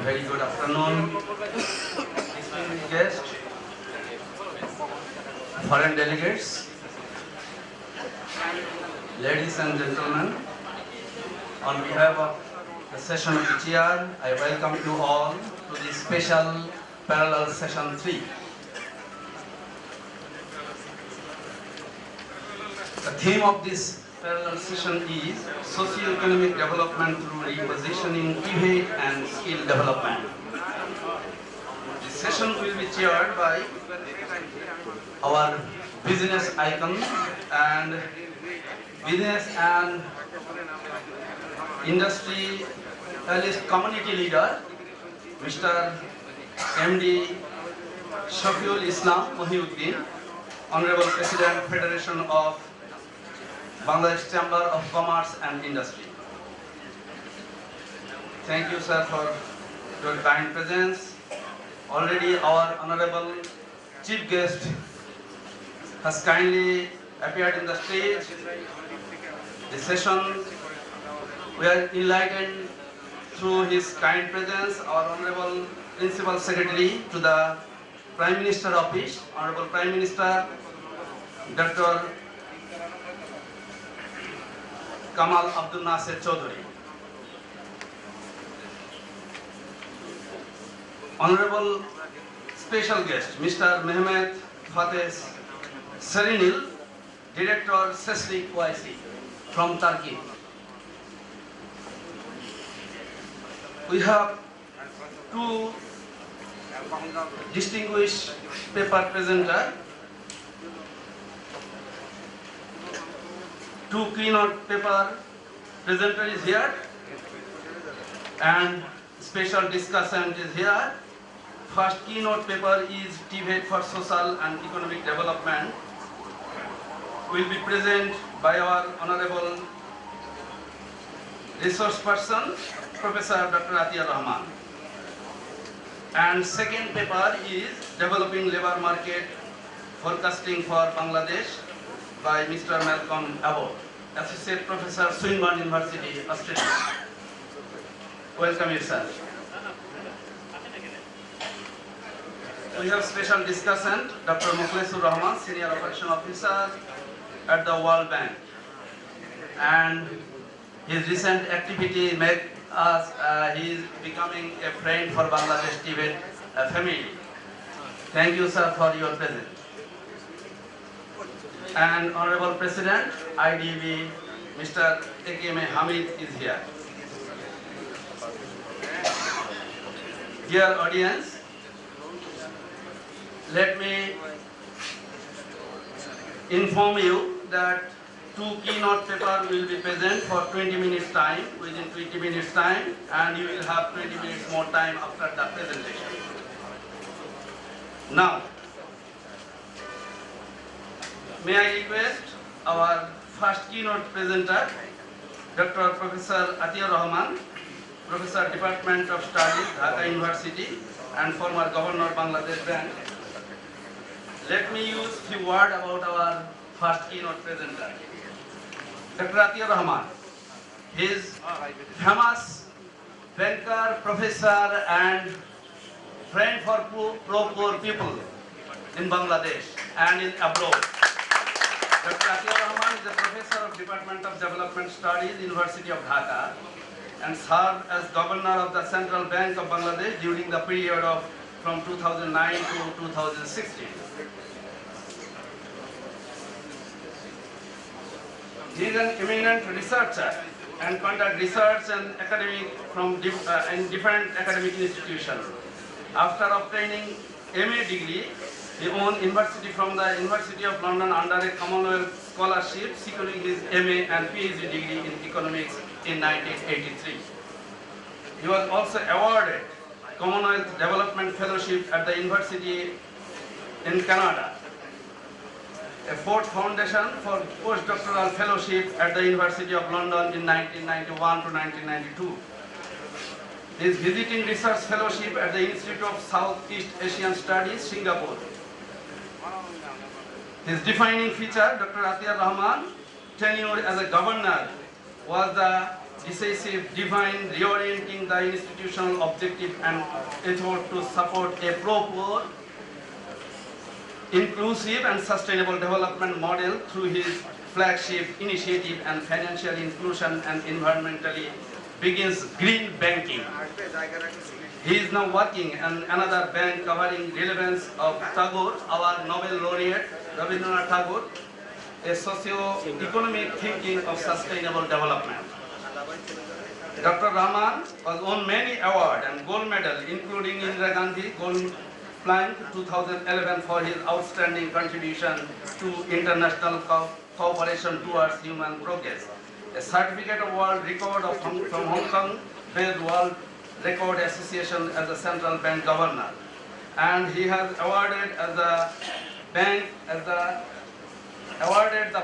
very good afternoon, distinguished guests, foreign delegates, ladies and gentlemen. On behalf of the session of the GR, I welcome you all to the special parallel session 3. The theme of this parallel session is socio-economic development through repositioning, TVET and skill development. This session will be chaired by our business icon and business and industrialist community leader, Mr. MD Shafiul Islam Mohiuddin, Honorable President, Federation of Bangladesh Chamber of Commerce and Industry. Thank you, sir, for your kind presence. Already our Honorable Chief Guest has kindly appeared in the stage. The session, we are enlightened through his kind presence, our Honorable Principal Secretary to the Prime Minister Office, Honorable Prime Minister Dr. Kamal Abdul Nasser Chaudhary. Honorable Special Guest, Mr. Mehmet Fateh Serinil, Director Seslik YC from Turkey. We have two distinguished paper presenters, two keynote paper presenter is here and special discussant is here. First keynote paper is TVET for Social and Economic Development. Will be present by our Honorable Resource Person, Professor Dr. Atiur Rahman. And second paper is Developing Labour Market Forecasting for Bangladesh by Mr. Malcolm Abbott, Associate Professor, Swinburne University, Australia. Welcome you, sir. We have special discussant, Dr. Mukhlesur Rahman, Senior Operation Officer at the World Bank. And his recent activity made us, he is becoming a friend for Bangladesh TVET family. Thank you, sir, for your presence. And Honorable President, IDB, Mr. A.K.M. Hamid is here. Dear audience, let me inform you that two keynote papers will be present for 20 minutes time, within 20 minutes time, and you will have 20 minutes more time after the presentation. Now, may I request our first keynote presenter, Dr. Professor Atiur Rahman, Professor Department of Studies, Dhaka University, and former Governor Bangladesh Bank. Let me use a few words about our first keynote presenter. Dr. Atiur Rahman, he is famous banker, professor, and friend for poor people in Bangladesh and in abroad. Dr. Atiur Rahman is a professor of Department of Development Studies, University of Dhaka, and served as governor of the Central Bank of Bangladesh during the period of from 2009 to 2016. He is an eminent researcher and conduct research and academic from in different academic institutions. After obtaining MA degree, he won university from the University of London under a Commonwealth scholarship, securing his MA and PhD degree in economics in 1983. He was also awarded Commonwealth Development Fellowship at the University in Canada, a Ford Foundation for Postdoctoral Fellowship at the University of London in 1991 to 1992. His visiting research fellowship at the Institute of Southeast Asian Studies, Singapore. His defining feature, Dr. Atiur Rahman, tenure as a governor, was the decisive, divine, reorienting the institutional objective and effort to support a proper, inclusive and sustainable development model through his flagship initiative and financial inclusion and environmentally begins green banking. He is now working in another bank covering relevance of Tagore, our Nobel laureate, Rabindranath Tagore, a socio-economic thinking of sustainable development. Dr. Rahman was won many awards and gold medal, including Indira Gandhi Gold Plank 2011 for his outstanding contribution to international cooperation towards human progress. A certificate of world record from Hong Kong-based World Record Association as a central bank governor, and he has awarded the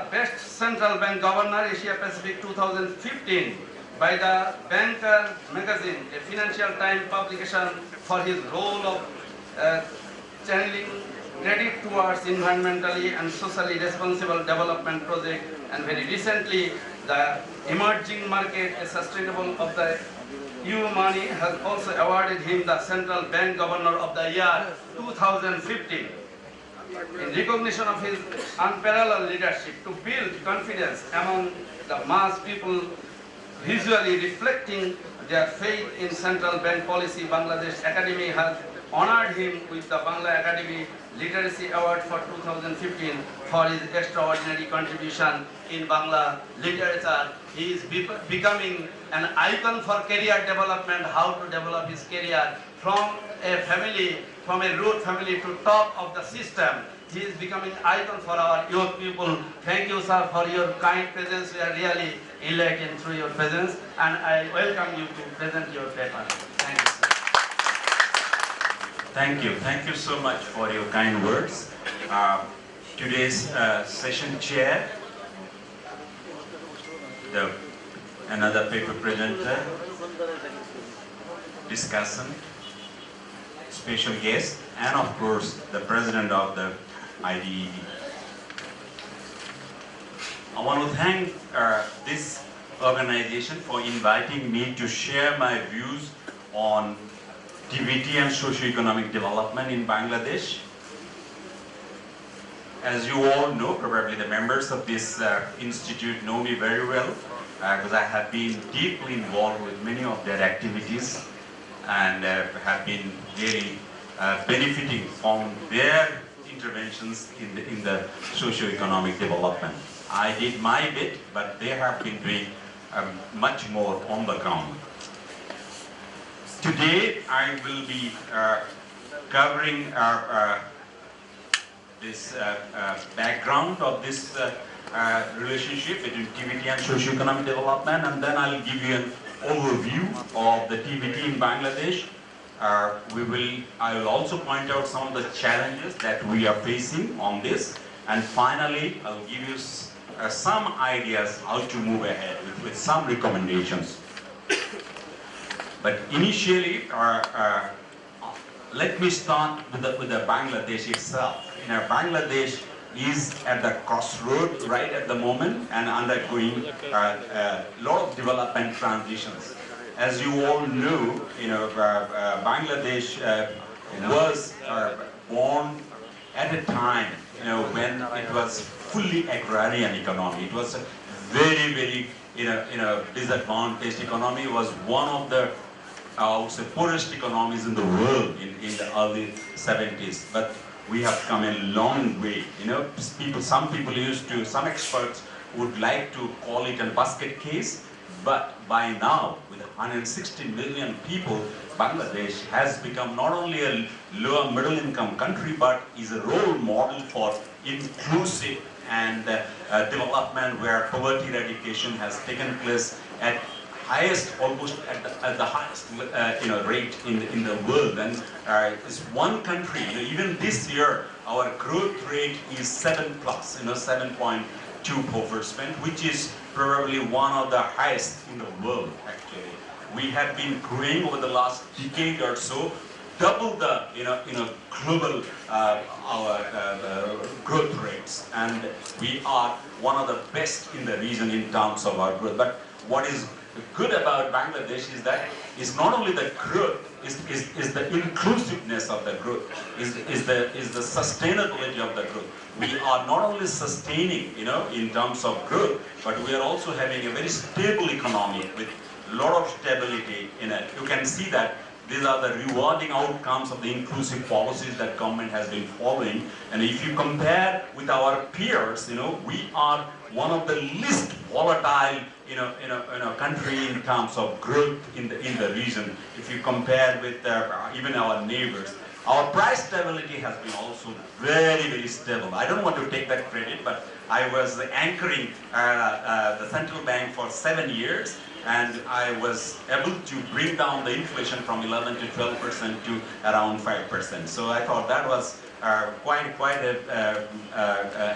best central bank governor Asia Pacific 2015 by the Banker magazine, a Financial Times publication, for his role of channeling credit towards environmentally and socially responsible development project, and very recently the emerging market, a sustainable of the EU money, has also awarded him the Central Bank Governor of the Year 2015. In recognition of his unparalleled leadership to build confidence among the mass people, visually reflecting their faith in central bank policy, Bangladesh Academy has honored him with the Bangla Academy Literacy Award for 2015 for his extraordinary contribution in Bangla literature. He is becoming an icon for career development, how to develop his career from a root family to top of the system. He is becoming icon for our youth people. Thank you, sir, for your kind presence. We are really enlightened through your presence, and I welcome you to present your paper. Thank you, sir. Thank you. Thank you so much for your kind words. Today's session chair, another paper presenter, discussant, special guest, and of course the president of the IDED. I want to thank this organization for inviting me to share my views on TVET and socio-economic development in Bangladesh. As you all know, probably the members of this institute know me very well, because I have been deeply involved with many of their activities and have been really benefiting from their interventions in the socio-economic development. I did my bit, but they have been doing much more on the ground. Today, I will be covering this background of this relationship between TVET and socio-economic development, and then I'll give you an overview of the TVET in Bangladesh. I will also point out some of the challenges that we are facing on this, and finally, I'll give you some ideas how to move ahead with some recommendations. But initially, let me start with the Bangladesh itself. Bangladesh is at the crossroad right at the moment and undergoing a lot of development transitions. As you all know, Bangladesh was born at a time, when it was fully agrarian economy. It was a very, very, disadvantaged economy. It was one of the I would say poorest economies in the world in the early 70s, but we have come a long way. Some experts would like to call it a basket case, but by now, with 160 million people, Bangladesh has become not only a lower middle income country, but is a role model for inclusive and development, where poverty eradication has taken place at almost at the highest rate in the world. And it's one country, even this year our growth rate is 7+, 7.24%, which is probably one of the highest in the world actually. We have been growing over the last decade or so, double the global our growth rates, and we are one of the best in the region in terms of our growth. But what is The good about Bangladesh is that it's not only the growth, is the inclusiveness of the growth, is the sustainability of the growth. We are not only sustaining, in terms of growth, but we are also having a very stable economy with a lot of stability in it. You can see that these are the rewarding outcomes of the inclusive policies that government has been following. And if you compare with our peers, we are one of the least volatile, country in terms of growth in the region. If you compare with even our neighbors, our price stability has been also very, very stable. I don't want to take that credit, but I was anchoring the central bank for 7 years, and I was able to bring down the inflation from 11 to 12% to around 5%. So I thought that was quite a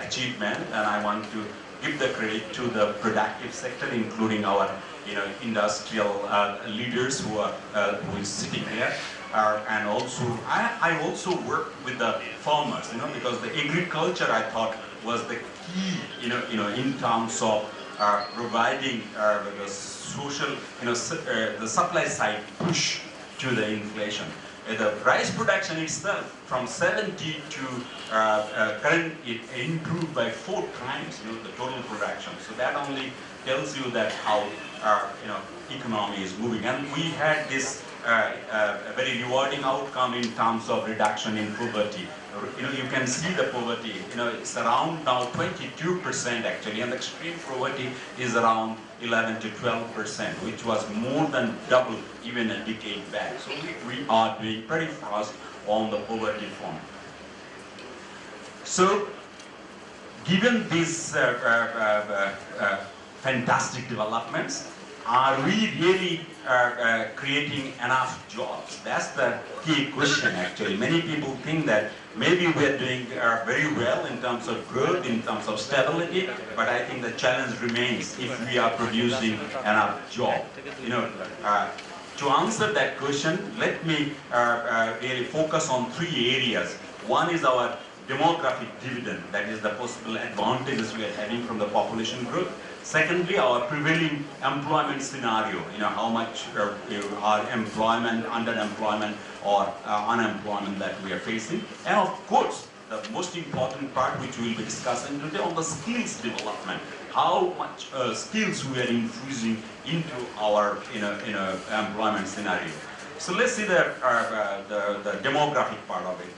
achievement, and I want to give the credit to the productive sector, including our industrial leaders who is sitting here. And also, I also work with the farmers, because the agriculture, I thought, was the key, in terms of providing the social, the supply side push to the inflation. The rice production itself, from 70 to current, it improved by 4 times, the total production. So that only tells you that how, economy is moving. And we had this a very rewarding outcome in terms of reduction in poverty. You can see the poverty, it's around now 22% actually, and the extreme poverty is around 11 to 12%, which was more than double even a decade back. So we are doing pretty fast on the poverty front. So, given these fantastic developments, are we really creating enough jobs? That's the key question actually. Many people think that maybe we are doing very well in terms of growth, in terms of stability, but I think the challenge remains if we are producing enough jobs. To answer that question, let me really focus on 3 areas. One is our demographic dividend, that is the possible advantages we are having from the population growth. Secondly, our prevailing employment scenario, how much our employment, underemployment, or unemployment that we are facing. And of course, the most important part which we will be discussing today on the skills development, how much skills we are infusing into our employment scenario. So let's see the demographic part of it.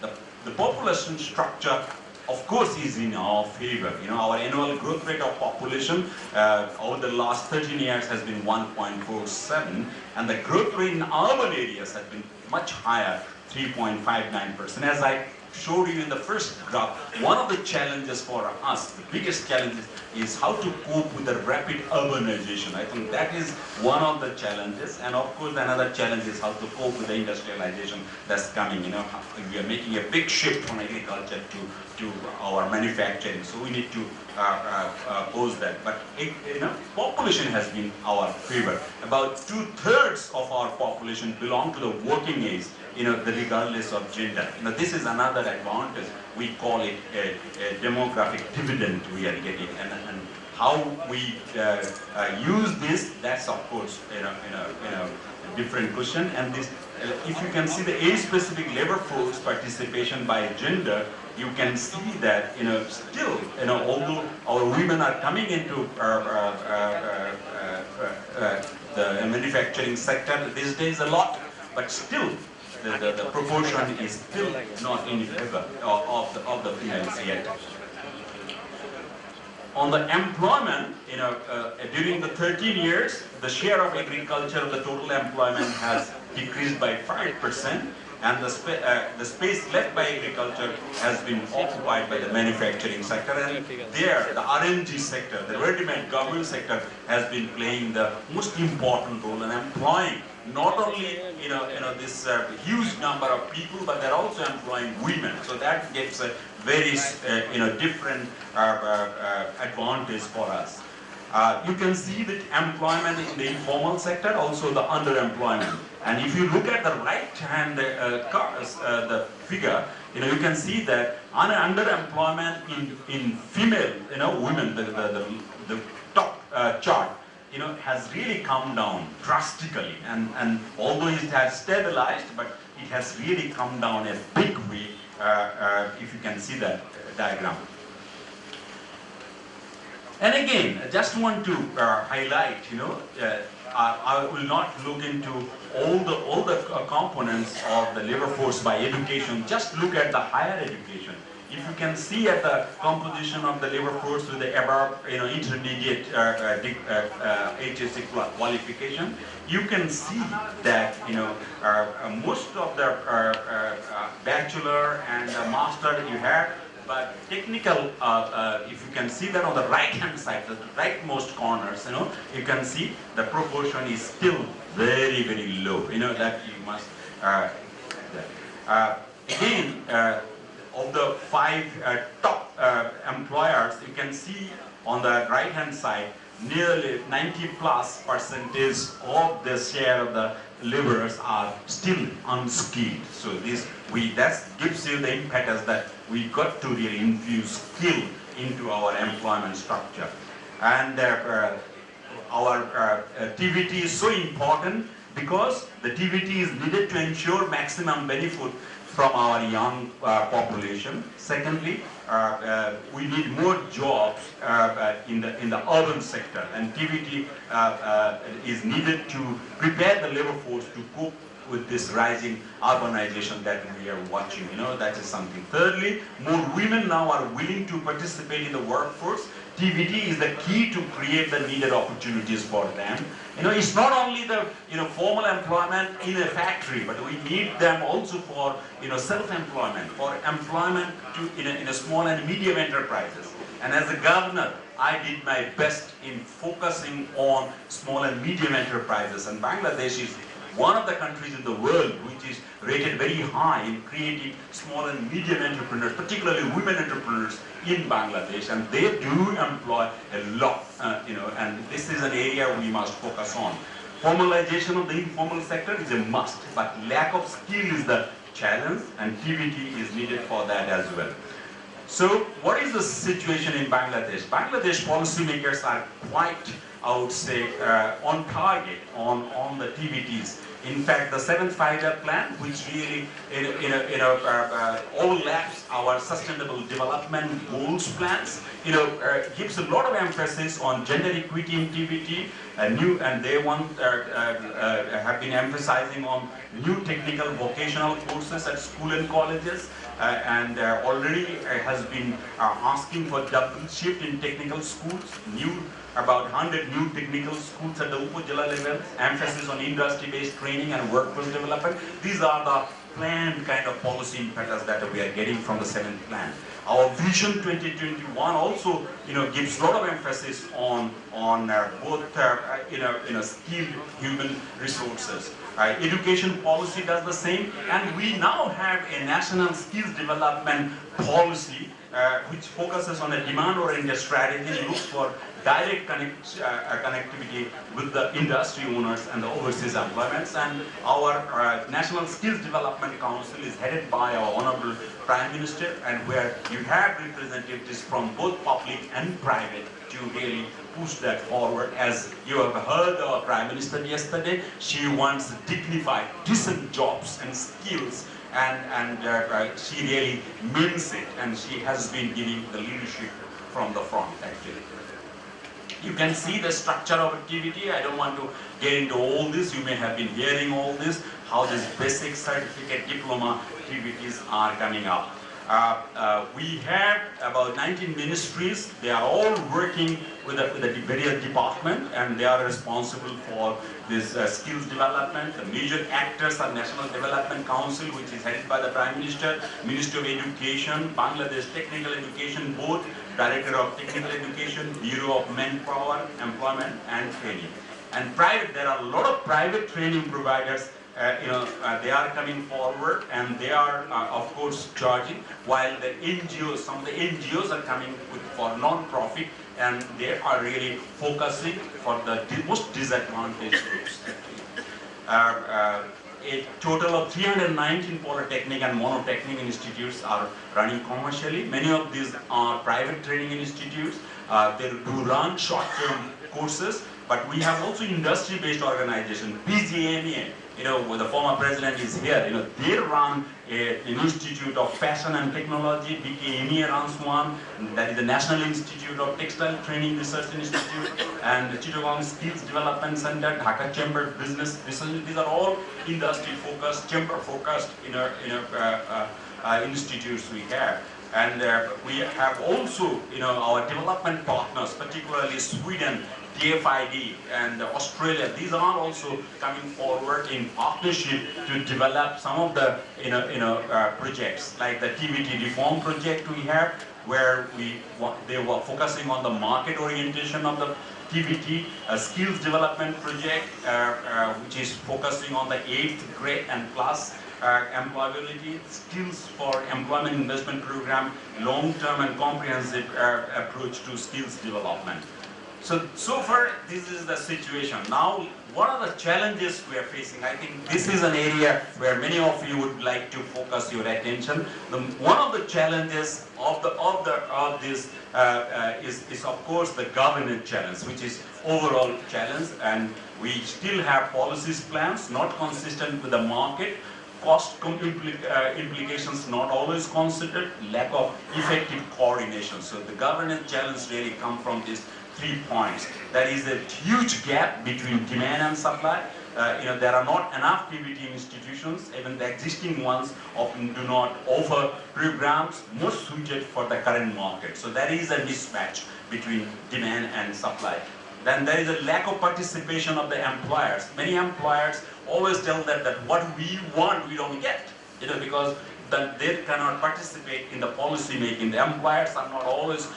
The population structure, of course, is in our favor. Our annual growth rate of population over the last 13 years has been 1.47, and the growth rate in urban areas has been much higher, 3.59%. As I showed you in the first graph, one of the challenges for us, the biggest challenge is how to cope with the rapid urbanization. I think that is one of the challenges, and of course another challenge is how to cope with the industrialization that's coming. We are making a big shift from agriculture to our manufacturing, so we need to pose that. But population has been our favor. About 2/3 of our population belong to the working age, regardless of gender. This is another advantage. We call it a demographic dividend we are getting, and how we use this, that's of course a different question. And this, if you can see the age-specific labor force participation by gender, you can see that still although our women are coming into the manufacturing sector these days a lot, but still the proportion is still not in favor of the females yet. On the employment, during the 13 years, the share of agriculture of the total employment has decreased by 5%, and the space left by agriculture has been occupied by the manufacturing sector, and there the R&D sector, the ready-made government sector, has been playing the most important role in employing not only this huge number of people, but they're also employing women. So that gives a very different advantage for us. You can see that employment in the informal sector, also the underemployment. And if you look at the right-hand the figure, you can see that underemployment in female women, the top chart, has really come down drastically, and although it has stabilized, but it has really come down a big way, if you can see that diagram. And again, I just want to highlight, I will not look into all the components of the labor force by education. Just look at the higher education. If you can see at the composition of the labor force with the above, intermediate HSC qualification, you can see that most of the bachelor and master you have. But technical, if you can see that on the right-hand side, the rightmost corners, you can see the proportion is still very, very low. That you must. Again, of the 5 top employers, you can see on the right-hand side, nearly 90+% of the share of the laborers are still unskilled. So that gives you the impetus that we got to really infuse skill into our employment structure. And our TVET is so important because the TVET is needed to ensure maximum benefit from our young population. Secondly, we need more jobs in the urban sector, and TVET is needed to prepare the labor force to cope with this rising urbanization that we are watching. That is something. Thirdly, more women now are willing to participate in the workforce. TVET is the key to create the needed opportunities for them. It's not only the formal employment in a factory, but we need them also for self-employment, for employment in a small and medium enterprises. And as a governor, I did my best in focusing on small and medium enterprises, and Bangladesh is one of the countries in the world which is rated very high in creating small and medium entrepreneurs, particularly women entrepreneurs in Bangladesh, and they do employ a lot, and this is an area we must focus on. Formalization of the informal sector is a must, but lack of skill is the challenge, and TVET is needed for that as well. So, what is the situation in Bangladesh? Bangladesh policymakers are quite, I would say, on target on the TVETs. In fact, the 7th five-year plan, which really overlaps our sustainable development goals plans, gives a lot of emphasis on gender equity in TVET. And they have been emphasizing on new technical vocational courses at school and colleges, and already has been asking for double shift in technical schools, about 100 new technical schools at the Upajila level, emphasis on industry-based training and workforce development. These are the planned kind of policy impetus that we are getting from the 7th plan. Our Vision 2021 also, gives a lot of emphasis on both, skilled human resources. Education policy does the same, and we now have a national skills development policy which focuses on a demand-oriented strategy, looks for direct connectivity with the industry owners and the overseas employments. And our National Skills Development Council is headed by our Honorable Prime Minister, and where you have representatives from both public and private to really push that forward. As you have heard our Prime Minister yesterday, she wants dignified, decent jobs and skills, and she really means it, and she has been giving the leadership from the front, actually. You can see the structure of activity. I don't want to get into all this. You may have been hearing all this, how these basic certificate diploma activities are coming up. We have about 19 ministries. They are all working with the various departments, and they are responsible for this skills development. The major actors are National Development Council, which is headed by the Prime Minister, Ministry of Education, Bangladesh Technical Education Board, Director of Technical Education, Bureau of Manpower, Employment and Training. And private, there are a lot of private training providers. They are coming forward, and they are, of course, charging, while the NGOs, some of the NGOs are coming for non-profit, and they are really focusing for the most disadvantaged groups. A total of 319 polytechnic and monotechnic institutes are running commercially. Many of these are private training institutes. They do run short-term courses, But we have also industry-based organization, PGMA, where the former president is here. They run an institute of fashion and technology. BKMA runs one. That is the National Institute of Textile Training Research Institute, and the Chittagong Skills Development Center, Dhaka Chamber Business Research. These are all industry-focused, chamber-focused institutes we have. And we have also, our development partners, particularly Sweden, TFID, and Australia. These are also coming forward in partnership to develop some of the, projects like the TVET reform project we have, where they were focusing on the market orientation of the TVET, a skills development project, which is focusing on the 8th grade and plus. Employability, skills for employment investment program, long-term and comprehensive approach to skills development. So far, this is the situation. Now, what are the challenges we are facing? I think this is an area where many of you would like to focus your attention. One of the challenges of this is of course the governance challenge, which is overall challenge, and we still have policies plans not consistent with the market. Cost implications not always considered, lack of effective coordination. So the governance challenge really come from these 3 points. There is a huge gap between demand and supply. There are not enough TVET institutions. Even the existing ones often do not offer programs most suited for the current market. So there is a mismatch between demand and supply. Then there is a lack of participation of the employers. Many employers always tell them that what we want, we don't get, because they cannot participate in the policy making. The employers are not always,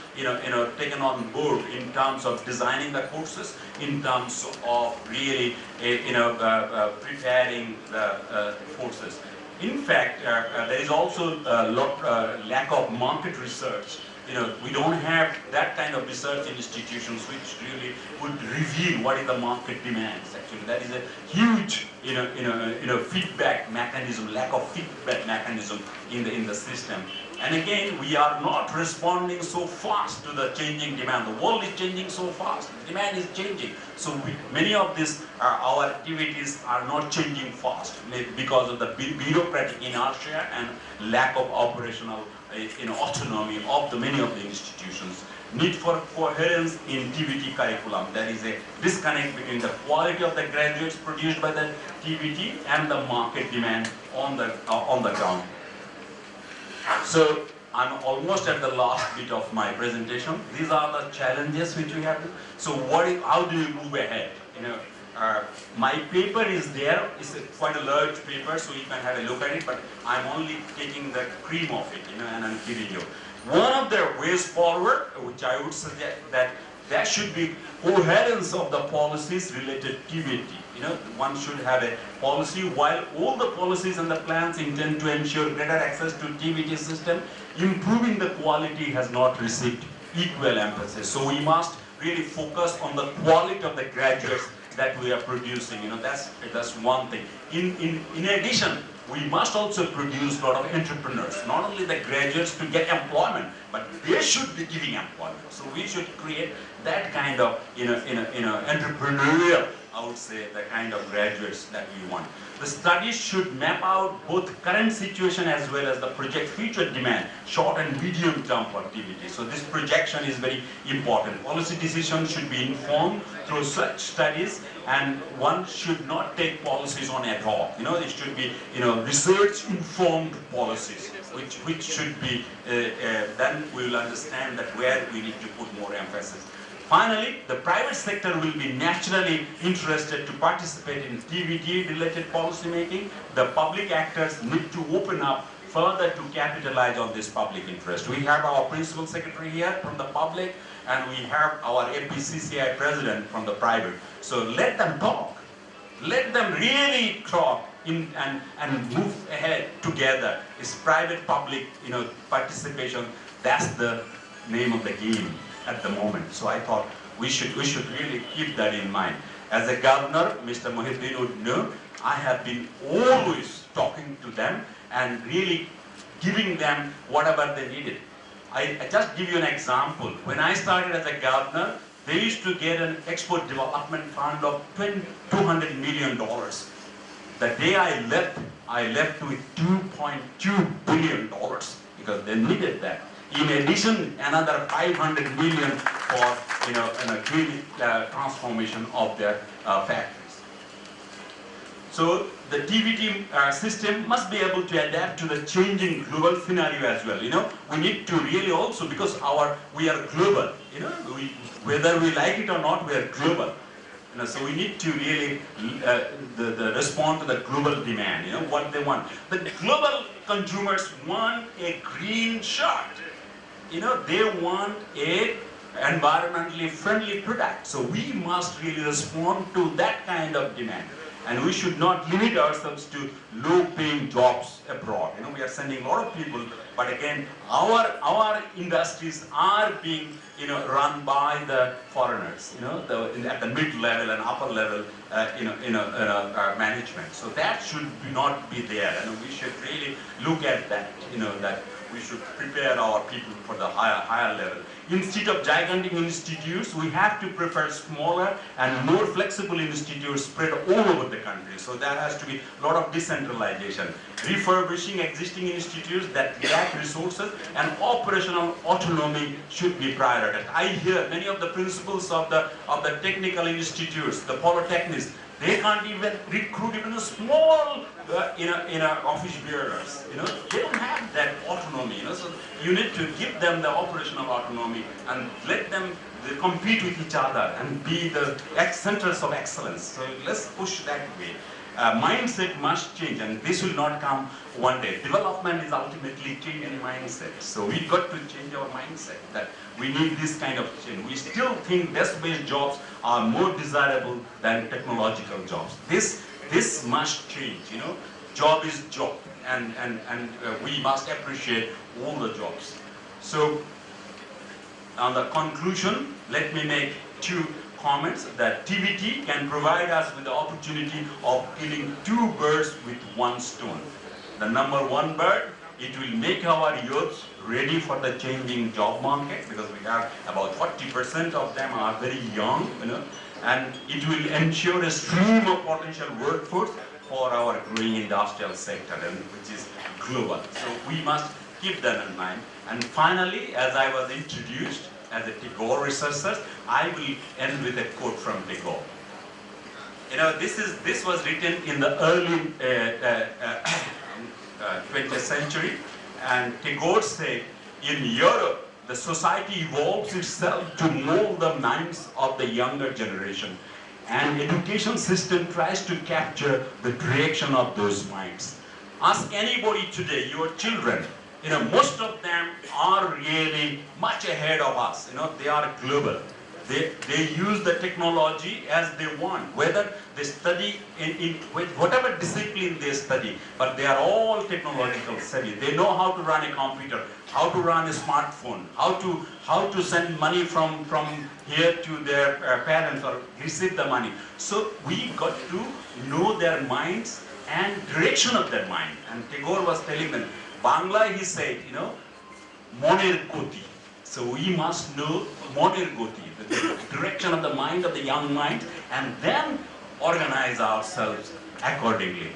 taken on board in terms of designing the courses, in terms of really, preparing the courses. In fact, there is also a lack of market research. We don't have that kind of research institutions which really would reveal what is the market demands. Actually, that is a huge, feedback mechanism, lack of feedback mechanism in the system. And again, we are not responding so fast to the changing demand. The world is changing so fast. Demand is changing. So many of these, our activities are not changing fast because of the bureaucratic inertia and lack of operational autonomy of many of the institutions. Need for coherence in TVET curriculum. There is a disconnect between the quality of the graduates produced by the TVET and the market demand on the ground. So I'm almost at the last bit of my presentation. These are the challenges which we have. So how do we move ahead? My paper is there. It's quite a large paper, so you can have a look at it, but I'm only taking the cream of it, and I'm giving you. One of the ways forward, which I would suggest, that there should be coherence of the policies related to TVET. One should have a policy, while all the policies and the plans intend to ensure greater access to TVET system, improving the quality has not received equal emphasis. So we must really focus on the quality of the graduates that we are producing. That's one thing. In addition, we must also produce a lot of entrepreneurs, not only the graduates to get employment, but they should be giving employment. So we should create that kind of entrepreneurial, I would say, the kind of graduates that we want. The studies should map out both current situation as well as the project future demand, short and medium term for TVET. So this projection is very important. Policy decisions should be informed through such studies, and one should not take policies on ad hoc. It should be research informed policies, which should be then we will understand that where we need to put more emphasis. Finally, the private sector will be naturally interested to participate in TVET-related policy making. The public actors need to open up further to capitalize on this public interest. We have our principal secretary here from the public, and we have our APCCI president from the private. So let them talk. Let them really talk and move ahead together. It's private-public participation. That's the name of the game at the moment. So I thought we should really keep that in mind. As a governor, Mr. Mohiuddin would know, I have been always talking to them and really giving them whatever they needed. I just give you an example. When I started as a governor, They used to get an export development fund of $200 million. The day I left with $2.2 billion because they needed that. In addition, another $500 million for green transformation of their factories. So the TVET system must be able to adapt to the changing global scenario as well. We need to really also, because we are global. Whether we like it or not, we are global. So we need to really respond to the global demand. What they want. The global consumers want a green shirt. They want a environmentally friendly product. So we must really respond to that kind of demand. And we should not limit ourselves to low-paying jobs abroad. We are sending a lot of people, but again, our industries are being run by the foreigners. At the mid-level and upper level, management. So that should not be there. We should really look at that. That we should prepare our people for the higher level. Instead of gigantic institutes, we have to prefer smaller and more flexible institutes spread all over the country. So there has to be a lot of decentralization. Refurbishing existing institutes that lack resources and operational autonomy should be prioritized. I hear many of the principals of the technical institutes, the polytechnics, they can't even recruit even a small office bearers. They don't have that autonomy. So you need to give them the operational autonomy and let them compete with each other and be the centers of excellence. So let's push that way. Mindset must change, and this will not come one day. Development is ultimately changing mindset. So we got to change our mindset that we need this kind of change. We still think desk-based jobs are more desirable than technological jobs. This must change. Job is job, and we must appreciate all the jobs. So on the conclusion, let me make two comments that TVET can provide us with the opportunity of killing two birds with one stone. The number one bird, it will make our youth ready for the changing job market, because we have about 40% of them are very young, and it will ensure a stream of potential workforce for our growing industrial sector, which is global. So we must keep that in mind. And finally, as I was introduced as a Tagore researcher, I will end with a quote from Tagore. This was written in the early 20th century, and Tagore said, in Europe, the society evolves itself to mold the minds of the younger generation, and education system tries to capture the direction of those minds. Ask anybody today, your children, most of them are really much ahead of us. They are global. They use the technology as they want, whether they study in whatever discipline they study, but they are all technological savvy. They know how to run a computer, how to run a smartphone, how to send money from here to their parents or receive the money. So we got to know their minds and direction of their mind. And Tagore was telling them, Bangla, he said, Moner Goti. So we must know Moner Goti, the direction of the mind, of the young mind, and then organize ourselves accordingly.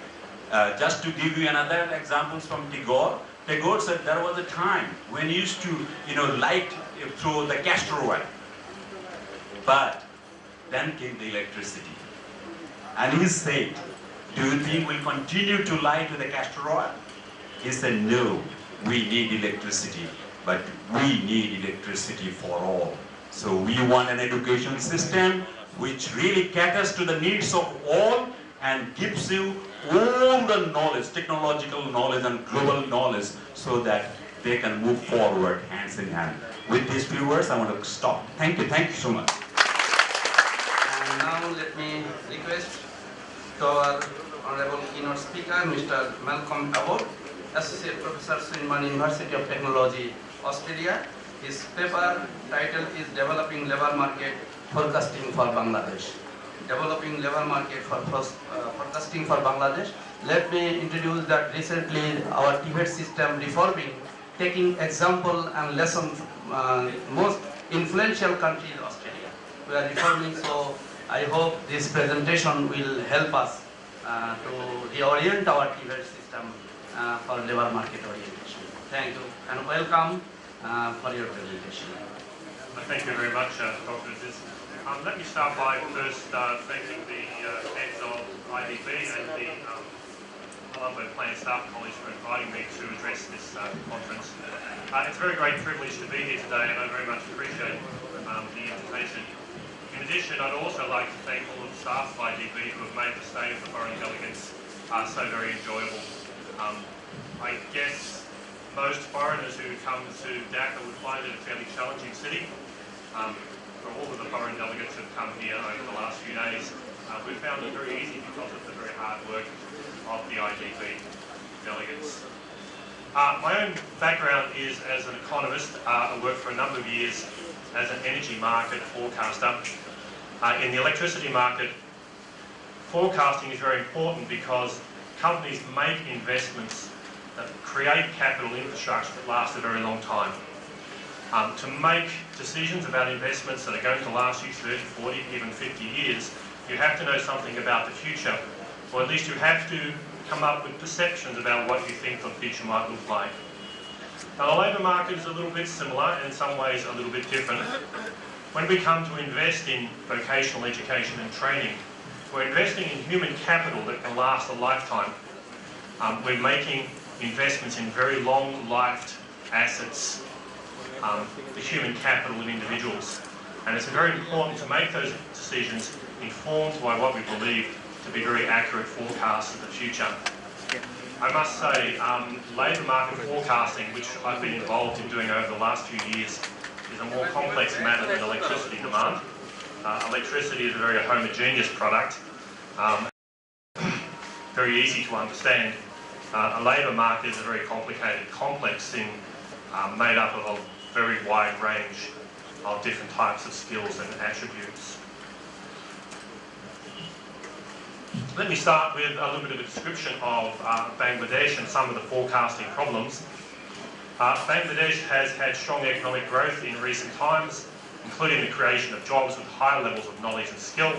Just to give you another examples from Tagore, Tagore said there was a time when he used to, light through the castor oil. But then came the electricity. And he said, do you think we'll continue to light with the castor oil? He said, no, we need electricity, but we need electricity for all. So we want an education system which really caters to the needs of all and gives you all the knowledge, technological knowledge and global knowledge, so that they can move forward hands in hand. With these few words, I want to stop. Thank you so much. And now let me request to our Honorable Keynote Speaker, Mr. Malcolm Abbott, Associate Professor, Swinburne University of Technology, Australia. His paper title is Developing Labour Market Forecasting for Bangladesh. Developing Labour Market Forecasting for Bangladesh. Let me introduce that recently our TVET system reforming, taking example and lesson from most influential country, Australia. we are reforming. So I hope this presentation will help us to reorient our TVET system for labor market orientation. Thank you and welcome for your presentation. Thank you very much, Dr. Aziz. Let me start by first thanking the heads of IDB and the Colombo Plant Staff College for inviting me to address this conference. It's a very great privilege to be here today, and I very much appreciate the invitation. In addition, I'd also like to thank all of the staff of IDB who have made the stay of the foreign delegates so very enjoyable. I guess most foreigners who come to Dhaka would find it a fairly challenging city. For all of the foreign delegates who have come here over the last few days, we've found it very easy because of the very hard work of the IDB delegates. My own background is as an economist. I worked for a number of years as an energy market forecaster. In the electricity market, forecasting is very important because companies make investments that create capital infrastructure that last a very long time. To make decisions about investments that are going to last you 30, 40, even 50 years, you have to know something about the future, or at least you have to come up with perceptions about what you think the future might look like. Now, the labour market is a little bit similar and in some ways a little bit different. When we come to invest in vocational education and training, we're investing in human capital that can last a lifetime. We're making investments in very long-lived assets, the human capital of individuals. And it's very important to make those decisions informed by what we believe to be very accurate forecasts of the future. I must say, labour market forecasting, which I've been involved in doing over the last few years, is a more complex matter than electricity demand. Electricity is a very homogeneous product, very easy to understand. A labour market is a very complicated, complex thing made up of a very wide range of different types of skills and attributes. Let me start with a little bit of a description of Bangladesh and some of the forecasting problems. Bangladesh has had strong economic growth in recent times, including the creation of jobs with high levels of knowledge and skill.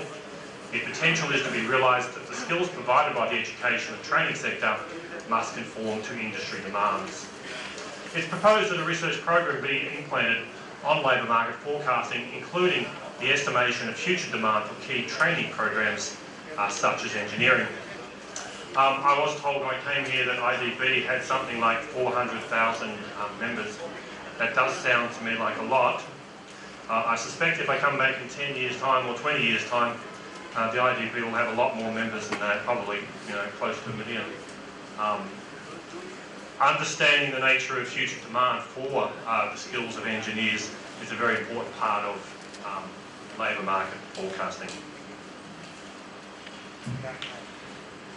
The potential is to be realised that the skills provided by the education and training sector must conform to industry demands. It's proposed that a research program be implemented on labour market forecasting, including the estimation of future demand for key training programs such as engineering. I was told when I came here that IDB had something like 400,000 members. That does sound to me like a lot. I suspect if I come back in 10 years' time or 20 years' time, the IDB will have a lot more members than that, probably close to 1 million. Understanding the nature of future demand for the skills of engineers is a very important part of labour market forecasting.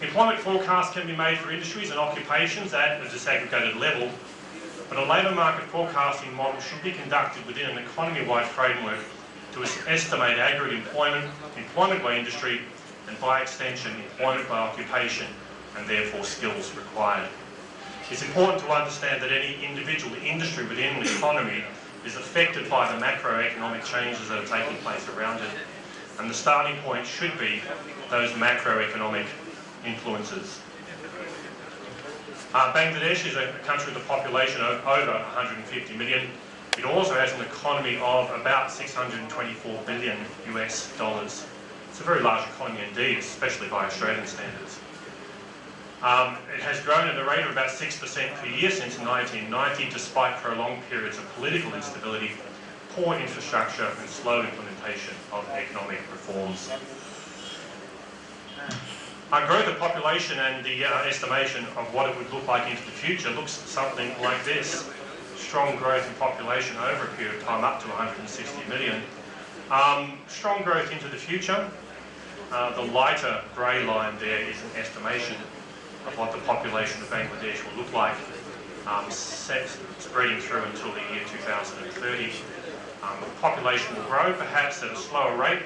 Employment forecasts can be made for industries and occupations at a disaggregated level, but a labour market forecasting model should be conducted within an economy-wide framework to estimate aggregate employment by industry, and by extension, employment by occupation, and therefore skills required. It's important to understand that any individual industry within an economy is affected by the macroeconomic changes that are taking place around it, and the starting point should be those macroeconomic influences. Bangladesh is a country with a population of over 150 million. It also has an economy of about 624 billion US dollars. It's a very large economy indeed, especially by Australian standards. It has grown at a rate of about 6% per year since 1990, despite prolonged periods of political instability, poor infrastructure and slow implementation of economic reforms. Our growth of population and the estimation of what it would look like into the future looks something like this. Strong growth in population over a period of time up to 160 million. Strong growth into the future. The lighter grey line there is an estimation of what the population of Bangladesh will look like, spreading through until the year 2030. The population will grow, perhaps at a slower rate,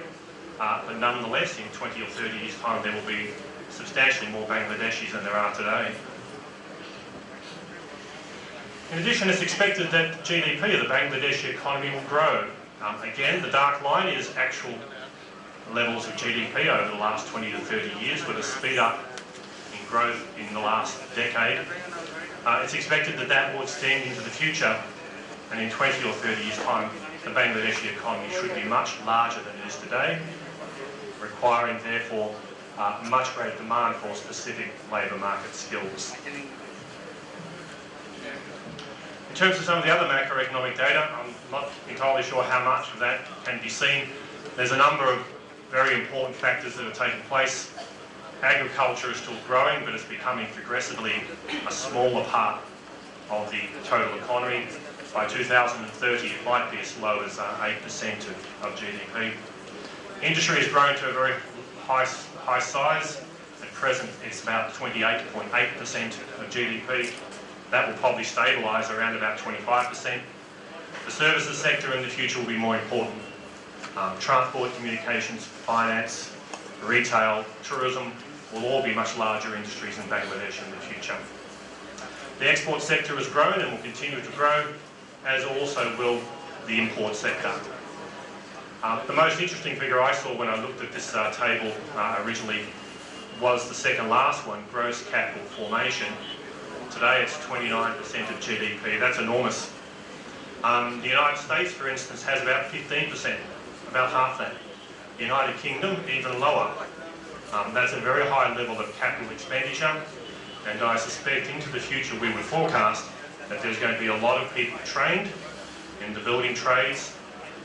but nonetheless, in 20 or 30 years' time, there will be substantially more Bangladeshis than there are today. In addition, it's expected that GDP of the Bangladeshi economy will grow, Again, the dark line is actual levels of GDP over the last 20 to 30 years, with a speed up in growth in the last decade. It's expected that that will extend into the future, and in 20 or 30 years' time, the Bangladeshi economy should be much larger than it is today, requiring therefore much greater demand for specific labour market skills. In terms of some of the other macroeconomic data, I'm not entirely sure how much of that can be seen. There's a number of very important factors that are taking place. Agriculture is still growing, but it's becoming progressively a smaller part of the total economy. By 2030, it might be as low as 8% of GDP. Industry has grown to a very high size. At present, it's about 28.8% of GDP. That will probably stabilise around about 25%. The services sector in the future will be more important. Transport, communications, finance, retail, tourism will all be much larger industries in Bangladesh in the future. The export sector has grown and will continue to grow, as also will the import sector. The most interesting figure I saw when I looked at this table originally was the second last one, gross capital formation. Today it's 29% of GDP. That's enormous. The United States, for instance, has about 15%, about half that. The United Kingdom, even lower. That's a very high level of capital expenditure, and I suspect into the future we would forecast that there's going to be a lot of people trained in the building trades,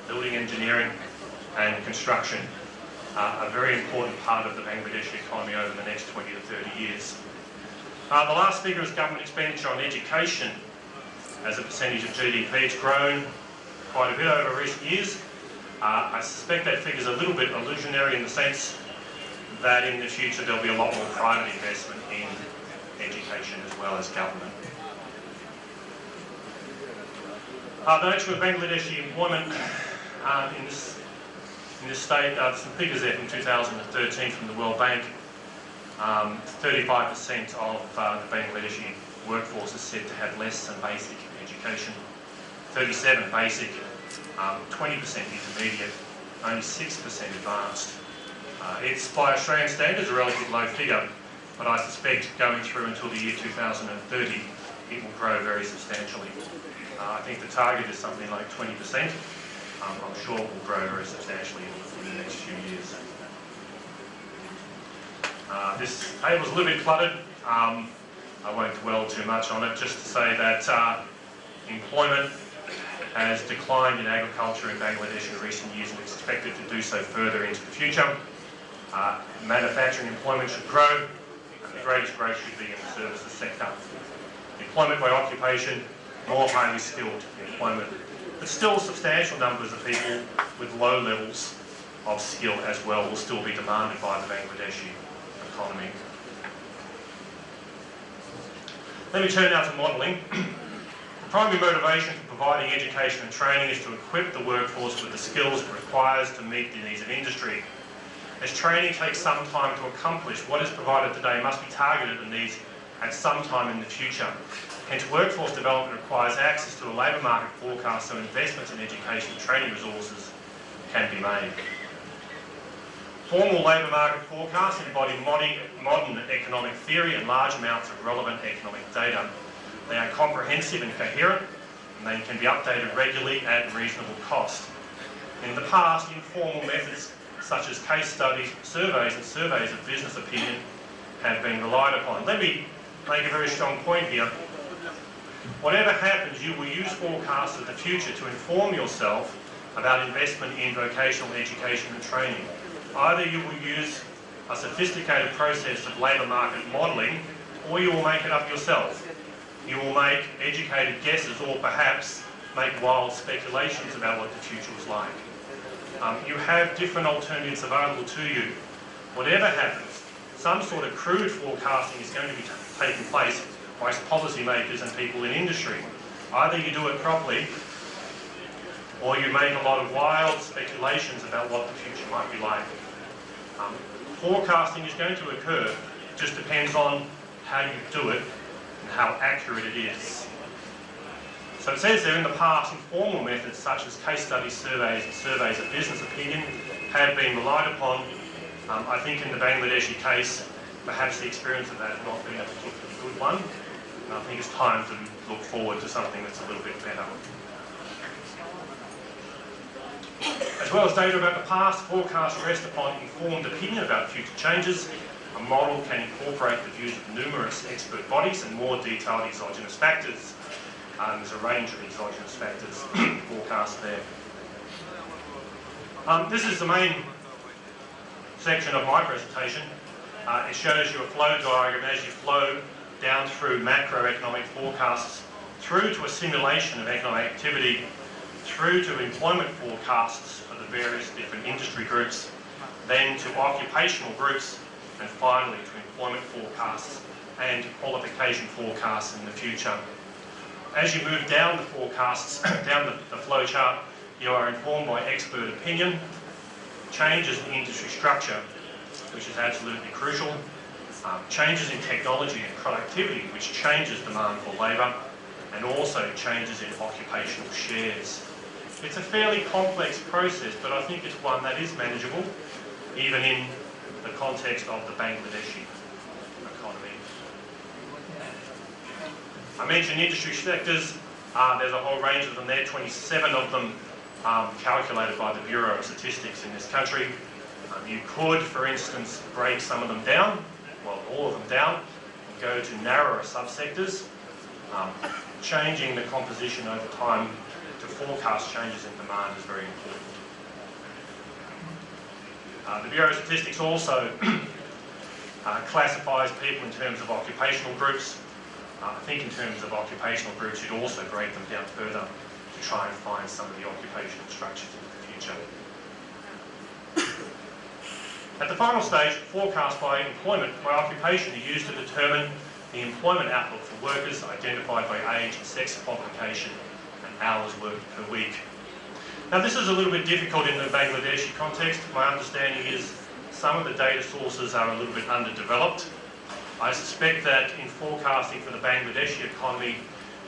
building engineering and construction, a very important part of the Bangladeshi economy over the next 20 to 30 years. The last figure is government expenditure on education as a percentage of GDP. It's grown quite a bit over recent years. I suspect that figure is a little bit illusionary in the sense that in the future there'll be a lot more private investment in education as well as government. The nature of Bangladeshi employment in this state, some figures there from 2013 from the World Bank. 35% of the Bangladeshi workforce is said to have less than basic education. 37% basic, 20% intermediate, only 6% advanced. It's by Australian standards a relatively low figure, but I suspect going through until the year 2030 it will grow very substantially. I think the target is something like 20%. I'm sure it will grow very substantially in the next few years. This table is a little bit cluttered. I won't dwell too much on it, just to say that employment has declined in agriculture in Bangladesh in recent years and is expected to do so further into the future. Manufacturing employment should grow, and the greatest growth should be in the services sector. Employment by occupation, more highly skilled employment, but still substantial numbers of people with low levels of skill as well will still be demanded by the Bangladeshi economy. Let me turn now to modelling. The primary motivation for providing education and training is to equip the workforce with the skills it requires to meet the needs of industry. As training takes some time to accomplish, what is provided today must be targeted at needs at some time in the future. Hence, workforce development requires access to a labour market forecast so investments in education and training resources can be made. Formal labour market forecasts embody modern economic theory and large amounts of relevant economic data. They are comprehensive and coherent, and they can be updated regularly at reasonable cost. In the past, informal methods such as case studies, surveys and surveys of business opinion have been relied upon. Let me make a very strong point here. Whatever happens, you will use forecasts of the future to inform yourself about investment in vocational education and training. Either you will use a sophisticated process of labour market modelling, or you will make it up yourself. You will make educated guesses, or perhaps make wild speculations about what the future was like. You have different alternatives available to you. Whatever happens, some sort of crude forecasting is going to be taking place by policymakers and people in industry. Either you do it properly, or you make a lot of wild speculations about what the future might be like. Forecasting is going to occur, it just depends on how you do it and how accurate it is. So it says there, in the past, informal methods such as case study surveys and surveys of business opinion have been relied upon. I think in the Bangladeshi case, perhaps the experience of that has not been a particularly good one. And I think it's time to look forward to something that's a little bit better. As well as data about the past, forecasts rest upon informed opinion about future changes. A model can incorporate the views of numerous expert bodies and more detailed exogenous factors. There's a range of exogenous factors forecast there. This is the main section of my presentation. It shows you a flow diagram as you flow down through macroeconomic forecasts, through to a simulation of economic activity, through to employment forecasts of the various different industry groups, then to occupational groups, and finally to employment forecasts and qualification forecasts in the future. As you move down the forecasts, down the flow chart, you are informed by expert opinion, changes in industry structure, which is absolutely crucial, changes in technology and productivity, which changes demand for labour, and also changes in occupational shares. It's a fairly complex process, but I think it's one that is manageable, even in the context of the Bangladeshi economy. I mentioned industry sectors. There's a whole range of them there, 27 of them calculated by the Bureau of Statistics in this country. You could, for instance, break some of them down, well, all of them down, and go to narrower subsectors. Changing the composition over time to forecast changes in demand is very important. The Bureau of Statistics also classifies people in terms of occupational groups. I think in terms of occupational groups, you'd also break them down further to try and find some of the occupational structures in the future. At the final stage, forecasts by employment by occupation are used to determine the employment outlook for workers identified by age and sex qualification and hours worked per week. Now this is a little bit difficult in the Bangladeshi context. My understanding is some of the data sources are a little bit underdeveloped. I suspect that in forecasting for the Bangladeshi economy,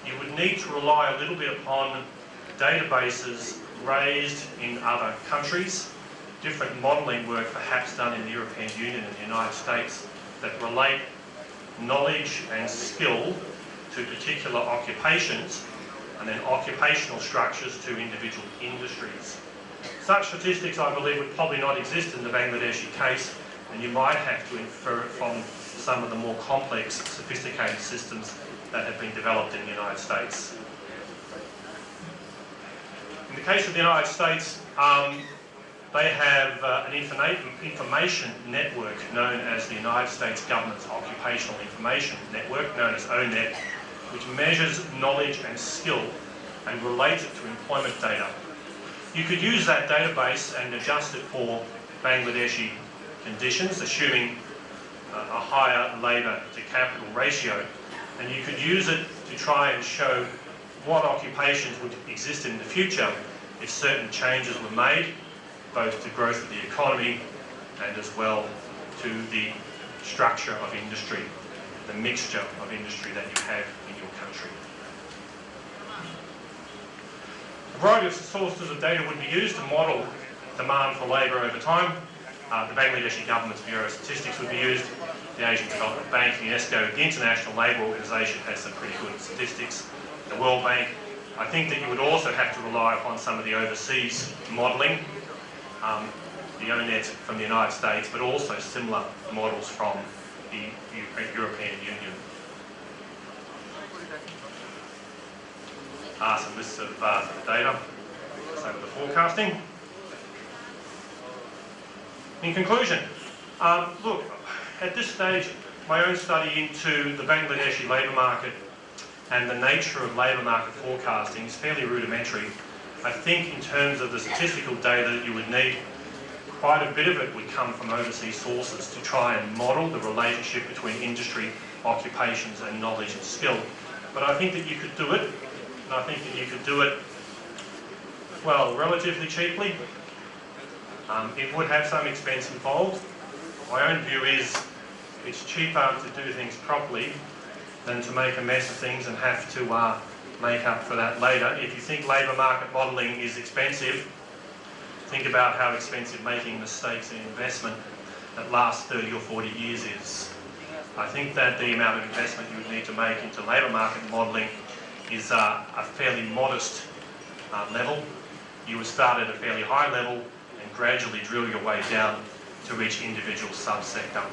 you would need to rely a little bit upon databases raised in other countries, different modelling work perhaps done in the European Union and the United States that relate knowledge and skill to particular occupations and then occupational structures to individual industries. Such statistics, I believe, would probably not exist in the Bangladeshi case, and you might have to infer it from some of the more complex, sophisticated systems that have been developed in the United States. In the case of the United States, they have an information network known as the United States Government's Occupational Information Network, known as ONET, which measures knowledge and skill and relates it to employment data. You could use that database and adjust it for Bangladeshi conditions, assuming a higher labour to capital ratio, and you could use it to try and show what occupations would exist in the future if certain changes were made, both to growth of the economy and as well to the structure of industry, the mixture of industry that you have in your country. A variety of sources of data would be used to model demand for labour over time. The Bangladeshi Government's Bureau of Statistics would be used, the Asian Development Bank, UNESCO, the International Labour Organization has some pretty good statistics, the World Bank. I think that you would also have to rely upon some of the overseas modelling, the ONET from the United States, but also similar models from the European Union. Some lists of data, some of the forecasting. In conclusion, look, at this stage, my own study into the Bangladeshi labour market and the nature of labour market forecasting is fairly rudimentary. I think in terms of the statistical data that you would need, quite a bit of it would come from overseas sources to try and model the relationship between industry, occupations and knowledge and skill. But I think that you could do it, and I think that you could do it, well, relatively cheaply. It would have some expense involved. My own view is it's cheaper to do things properly than to make a mess of things and have to make up for that later. If you think labour market modelling is expensive, think about how expensive making mistakes in investment that lasts 30 or 40 years is. I think that the amount of investment you would need to make into labour market modelling is a fairly modest level. You would start at a fairly high level and gradually drill your way down to each individual subsector.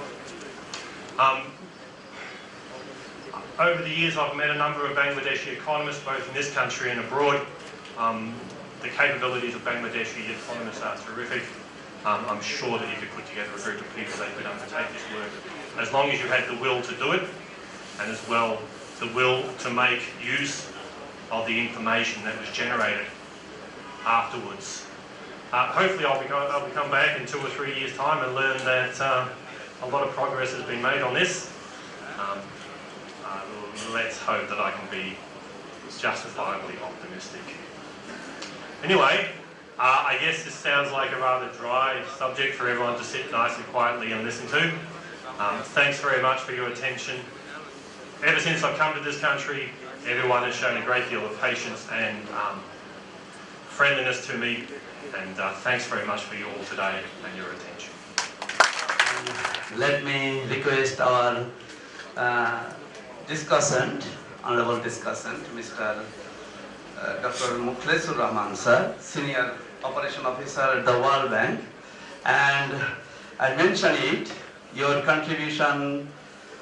Over the years, I've met a number of Bangladeshi economists, both in this country and abroad. The capabilities of Bangladeshi economists are terrific. I'm sure that you could put together a group of people that could undertake this work, as long as you had the will to do it, and as well the will to make use of the information that was generated afterwards. Hopefully I'll be come back in 2 or 3 years' time and learn that a lot of progress has been made on this. Let's hope that I can be justifiably optimistic. Anyway, I guess this sounds like a rather dry subject for everyone to sit nice and quietly and listen to. Thanks very much for your attention. Ever since I've come to this country, everyone has shown a great deal of patience and friendliness to me, and thanks very much for you all today and your attention. Let me request our discussant, honorable discussant, Mr. Dr. Mukhlesur Rahman sir, Senior Operation Officer at the World Bank. And I mentioned it, your contribution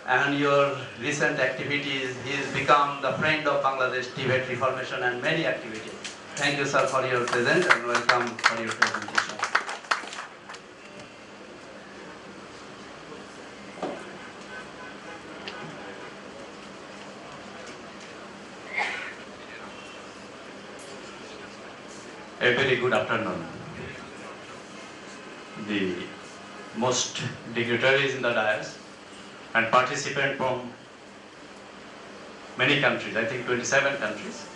and your recent activities, he has become the friend of Bangladesh TVET reformation and many activities. Thank you sir for your presence and welcome for your presentation. A very good afternoon. The most dignitaries in the dais and participants from many countries, I think 27 countries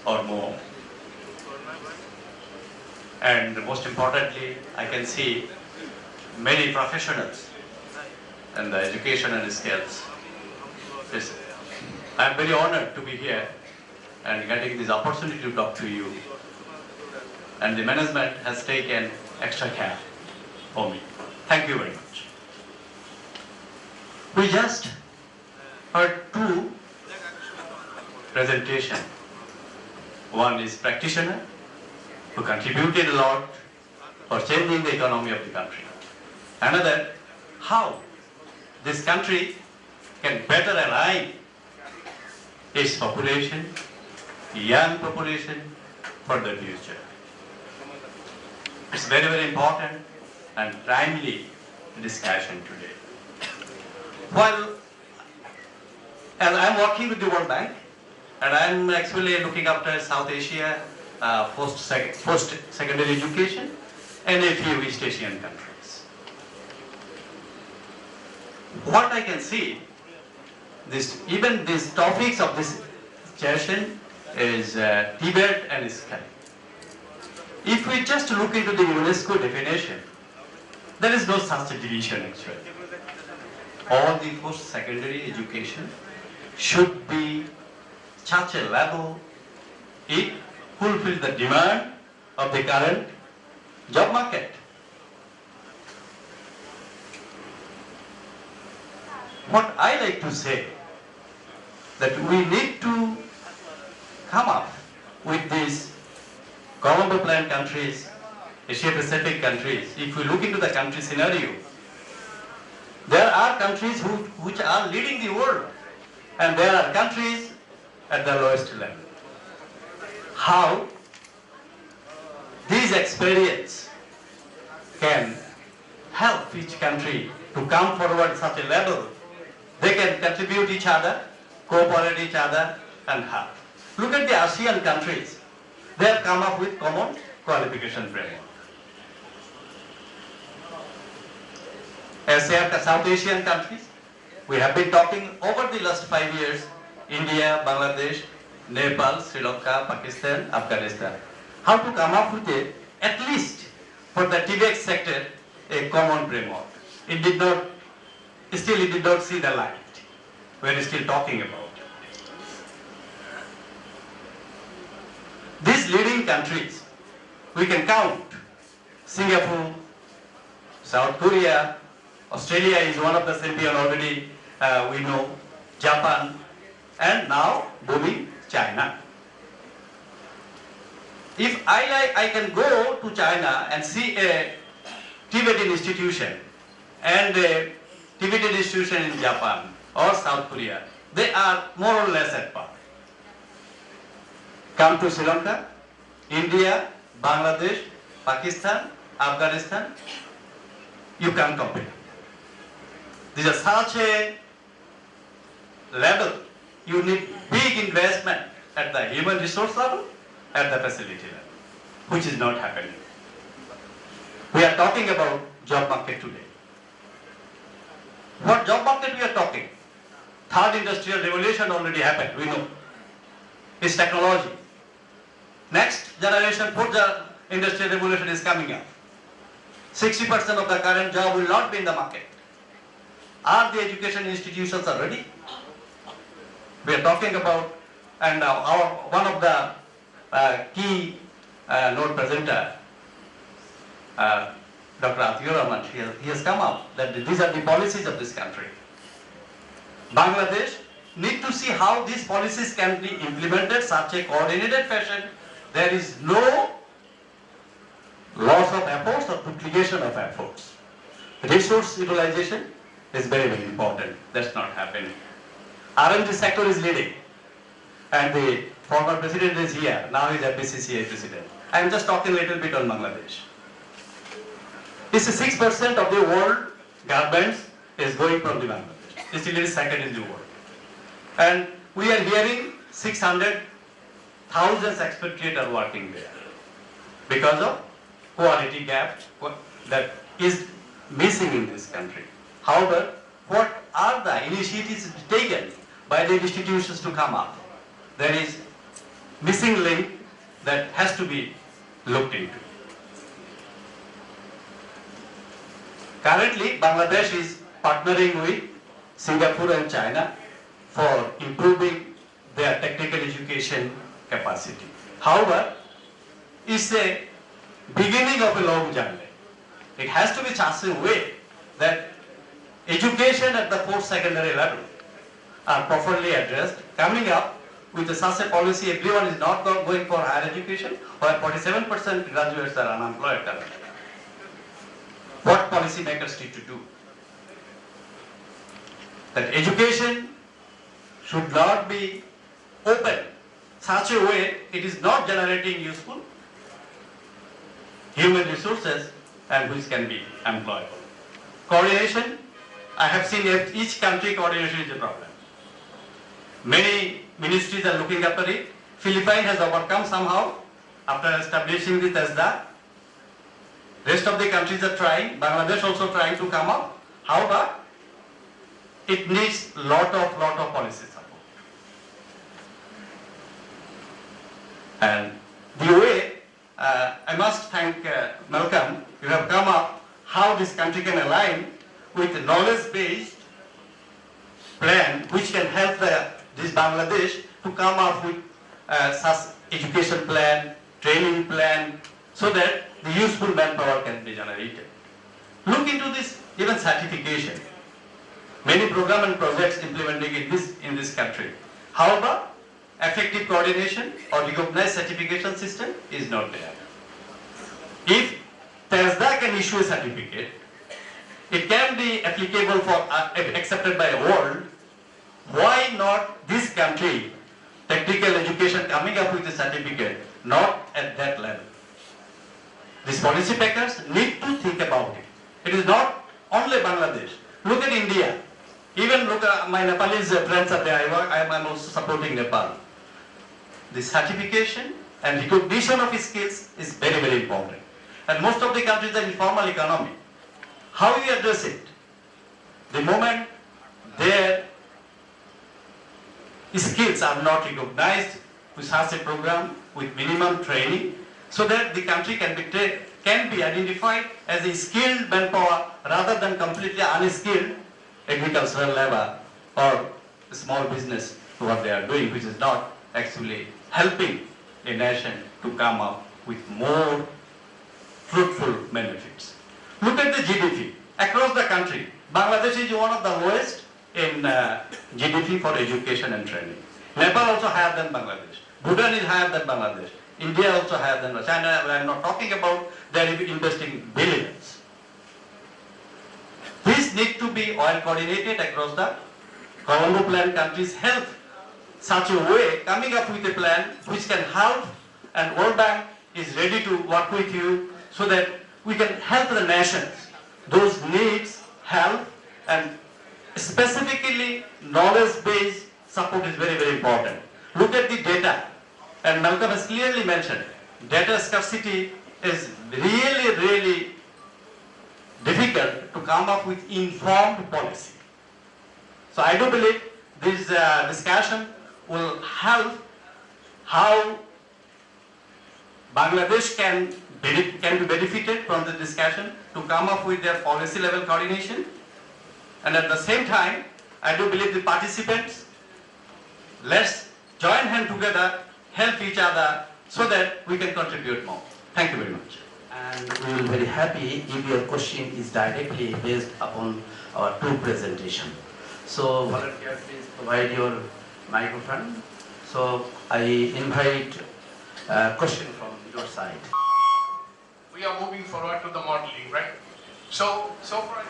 or more. And most importantly, I can see many professionals in the education and skills. I am very honored to be here and getting this opportunity to talk to you. And the management has taken extra care for me. Thank you very much. We just heard 2 presentations. One is practitioner who contributed a lot for changing the economy of the country. Another, how this country can better align its population, young population, for the future. It's very, very important and timely discussion today. While, as I'm working with the World Bank, and I'm actually looking after South Asia, post-secondary education, and a few East Asian countries. What I can see, even these topics of this session is Tibet and Sky. If we just look into the UNESCO definition, there is no such division actually. All the post-secondary education should be such a level it fulfills the demand of the current job market. What I like to say, that we need to come up with these Colombo Plan countries, Asia Pacific countries. If we look into the country scenario, there are countries which are leading the world, and there are countries at the lowest level. How these experiences can help each country to come forward such a level, they can contribute each other, cooperate each other, and help. Look at the ASEAN countries. They have come up with common qualification framework. As South Asian countries, we have been talking over the last 5 years, India, Bangladesh, Nepal, Sri Lanka, Pakistan, Afghanistan, how to come up with at least for the TVET sector, a common framework. It did not see the light. We are still talking about. countries. We can count Singapore, South Korea, Australia is one of the champion already, we know, Japan, and now booming China. If I can go to China and see a TVET institution and a TVET institution in Japan or South Korea, they are more or less at par. Come to Sri Lanka, India, Bangladesh, Pakistan, Afghanistan, you can't compare. These are such a level, you need big investment at the human resource level, at the facility level, which is not happening. We are talking about job market today. What job market we are talking? Third industrial revolution already happened, we know. It's technology. Next generation, fourth industrial revolution is coming up. 60% of the current job will not be in the market. Are the education institutions are ready? We are talking about, and one of the key note presenter, Dr. Atiyur Rahman, he has come out that these are the policies of this country. Bangladesh need to see how these policies can be implemented such a coordinated fashion. There is no loss of efforts or duplication of efforts. Resource utilization is very, very important. That's not happening. R&D sector is leading, and the former president is here. Now he's FBCCI president. I'm just talking a little bit on Bangladesh. It's 6% of the world garments is going from the Bangladesh. It's still second in the world. And we are hearing 600,000 expatriates are working there because of quality gap that is missing in this country. However, what are the initiatives taken by the institutions to come up? There is missing link that has to be looked into. Currently, Bangladesh is partnering with Singapore and China for improving their technical education capacity. However, it's a beginning of a long journey. It has to be such a way that education at the post-secondary level are properly addressed. Coming up with such a policy, everyone is not going for higher education, while 47% graduates are unemployed currently. What policy makers need to do? That education should not be open such a way it is not generating useful human resources and which can be employable. Coordination, I have seen each country coordination is a problem. Many ministries are looking after it. Philippines has overcome somehow after establishing the TESDA. Rest of the countries are trying. Bangladesh also trying to come up. However, it needs lot of policy support. And the way, I must thank Malcolm, you have come up how this country can align with a knowledge-based plan which can help this Bangladesh to come up with such education plan, training plan, so that the useful manpower can be generated. Look into this, even certification. Many programs and projects implementing in this country. However, effective coordination or recognized certification system is not there. If TESDA can issue a certificate, it can be applicable for accepted by the world. Why not this country, technical education coming up with a certificate, not at that level? These policy makers need to think about it. It is not only Bangladesh. Look at India. Even look at my Nepalese friends are there. I am also supporting Nepal. The certification and recognition of skills is very, very important. And most of the countries are informal economy. How you address it? The moment their skills are not recognized with such a program with minimum training, so that the country can be identified as a skilled manpower rather than completely unskilled agricultural labor or small business what they are doing, which is not actually helping a nation to come up with more fruitful benefits. Look at the GDP across the country. Bangladesh is one of the lowest in GDP for education and training. Nepal also higher than Bangladesh. Bhutan is higher than Bangladesh. India also higher than China. I am not talking about they are investing billions. This need to be well coordinated across the Colombo Plan countries, help such a way, coming up with a plan which can help, and World Bank is ready to work with you so that we can help the nations. Those needs, help, and specifically knowledge-based support is very, very important. Look at the data, and Malcolm has clearly mentioned, data scarcity is really, really difficult to come up with informed policy. So I do believe this discussion will help how Bangladesh can be benefited from the discussion to come up with their policy level coordination. And at the same time, I do believe the participants, let's join hands together, help each other so that we can contribute more. Thank you very much. And we will be very happy if your question is directly based upon our two presentation. So volunteer, please provide your microphone. So I invite a question from your side. We are moving forward to the modeling, right? So far,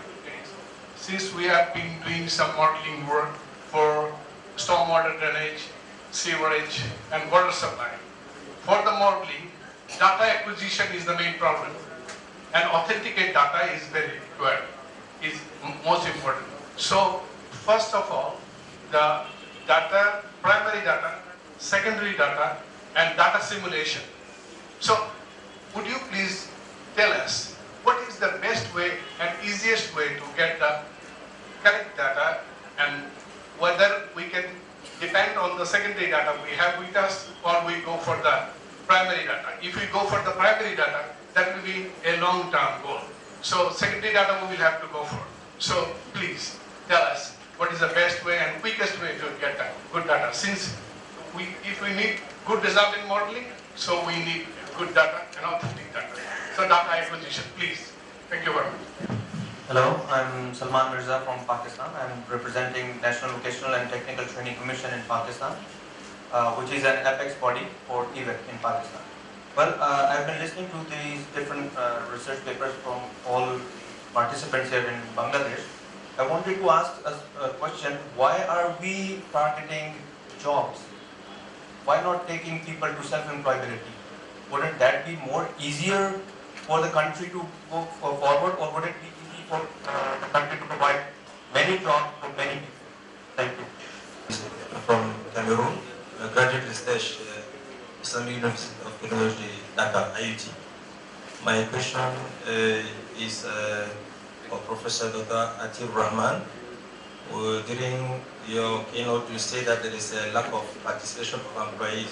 since we have been doing some modeling work for stormwater drainage, sewerage, and water supply, for the modeling, data acquisition is the main problem, and authenticate data is very required, is most important. So first of all, the data, primary data, secondary data, and data simulation. So would you please tell us what is the best way and easiest way to get the correct data, and whether we can depend on the secondary data we have with us, or we go for the primary data. If we go for the primary data, that will be a long-term goal. So secondary data we will have to go for. So please tell us what is the best way and quickest way to get that good data. Since if we need good result in modeling, so we need good data and authentic data. So data acquisition, please. Thank you very much. Hello, I'm Salman Mirza from Pakistan. I'm representing National Vocational and Technical Training Commission in Pakistan, which is an apex body for TVET in Pakistan. Well, I've been listening to these different research papers from all participants here in Bangladesh. I wanted to ask a question: why are we targeting jobs? Why not taking people to self-employability? Wouldn't that be more easier for the country to go forward, or would it be easy for the country to provide many jobs for many people? Thank you. From Cameroon, graduate research, Islamic University of Technology, Dhaka, IUT. My question is for Professor Dr. Atir Rahman. During your keynote, you say that there is a lack of participation of employees.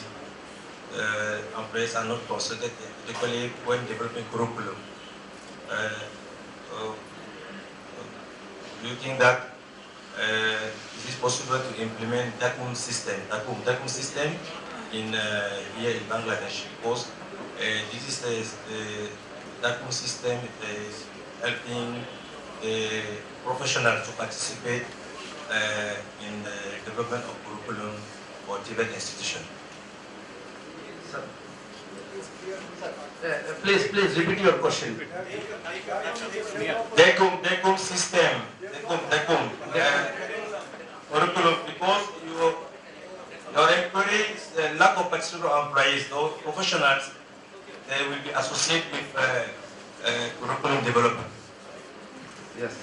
Employees are not consulted equally when developing curriculum. Do you think that it is possible to implement Dakum system in here in Bangladesh? Because this is the Dakum system is helping the professionals to participate in the development of curriculum for TVET institution. Please repeat your question. Dakum system, curriculum, because your employees, lack of participation of employees, those professionals, they will be associated with curriculum development. Yes.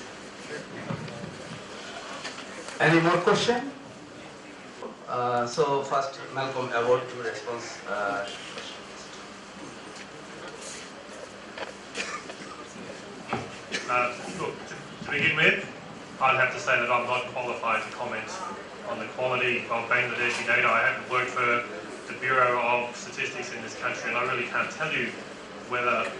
Any more question? So first, Malcolm, about your response. Look, to begin with, I'd have to say that I'm not qualified to comment on the quality of Bangladeshi data. I haven't worked for the Bureau of Statistics in this country, and I really can't tell you whether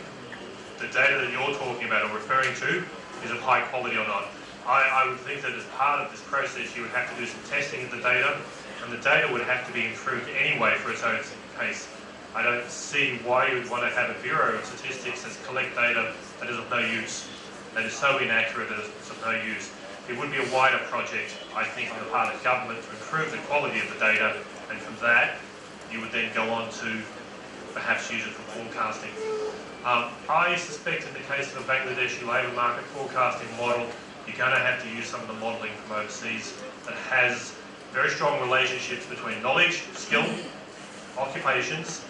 the data that you're talking about or referring to is of high quality or not. I would think that as part of this process, you would have to do some testing of the data, and the data would have to be improved anyway for its own pace. I don't see why you would want to have a Bureau of Statistics that collect data that is of no use, that is so inaccurate that it's of no use. It would be a wider project, I think, on the part of government to improve the quality of the data, and from that, you would then go on to perhaps use it for forecasting. I suspect in the case of a Bangladeshi labour market forecasting model, you're going to have to use some of the modelling from overseas that has very strong relationships between knowledge, skill, occupations,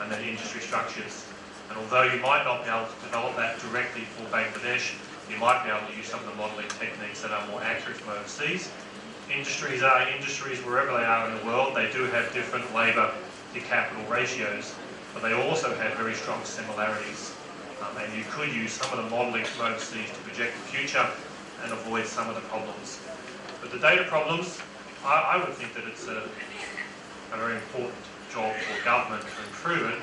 and then industry structures. And although you might not be able to develop that directly for Bangladesh, you might be able to use some of the modelling techniques that are more accurate from overseas. Industries are industries wherever they are in the world. They do have different labour to capital ratios, but they also have very strong similarities. And you could use some of the modelling from overseas to project the future and avoid some of the problems. But the data problems, I would think that it's a very important job for government to improve it,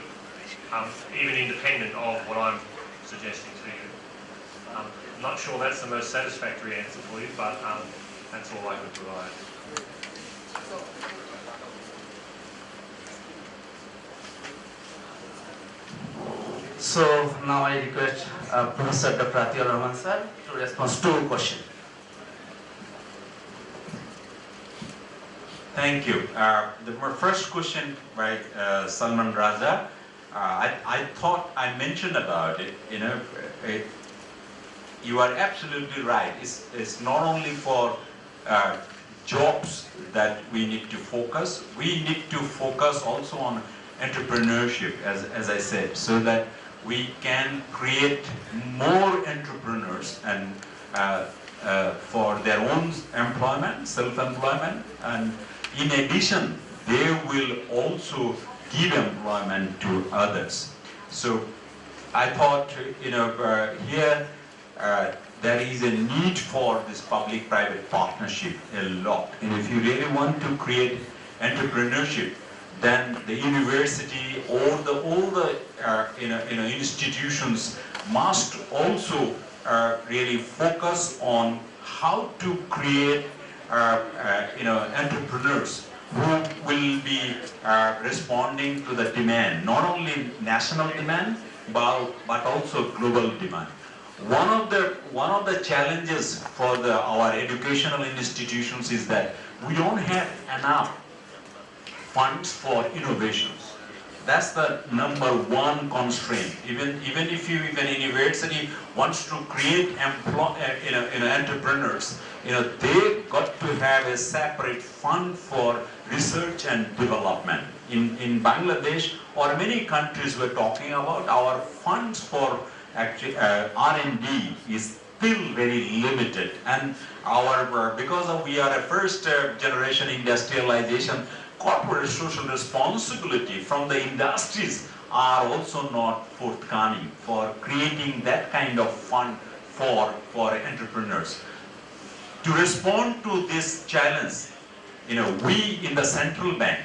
even independent of what I'm suggesting to you. I'm not sure that's the most satisfactory answer for you, but that's all I could provide. So now I request Professor Dr. Atiyur Rahman sir to respond to questions. Thank you. My first question by Salman Raza, I thought I mentioned about it. You are absolutely right. It's not only for jobs that we need to focus. We need to focus also on entrepreneurship, as I said, so that we can create more entrepreneurs and for their own employment, self-employment, and in addition, they will also give employment to others. So I thought, here there is a need for this public-private partnership a lot. And if you really want to create entrepreneurship, then the university or all the institutions must also really focus on how to create entrepreneurs who will be responding to the demand, not only national demand but also global demand. One of the challenges for our educational institutions is that we don't have enough funds for innovations. That's the number one constraint. Even if an university wants to create entrepreneurs, they got to have a separate fund for research and development. In Bangladesh or many countries we're talking about, our funds for actually R&D is still very limited, and because we are a first generation industrialization, corporate social responsibility from the industries are also not forthcoming for creating that kind of fund for entrepreneurs. To respond to this challenge, we in the central bank,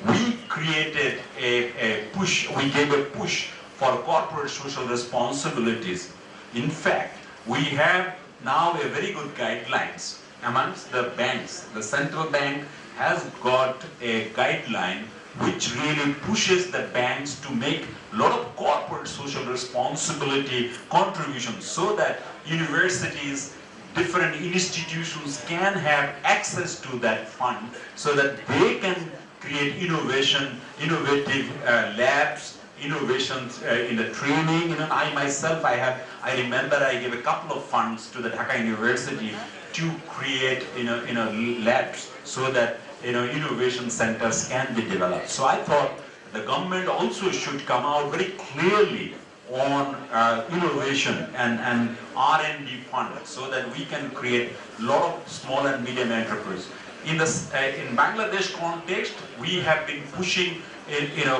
we created we gave a push for corporate social responsibilities. In fact, we have now a very good guidelines amongst the banks. The central bank has got a guideline which really pushes the banks to make a lot of corporate social responsibility contributions so that universities, different institutions can have access to that fund so that they can create innovative labs, innovations in the training. I myself, I remember I gave a couple of funds to the Dhaka University to create labs so that innovation centers can be developed. So I thought the government also should come out very clearly on innovation and R&D funds so that we can create a lot of small and medium enterprises. In Bangladesh context, we have been pushing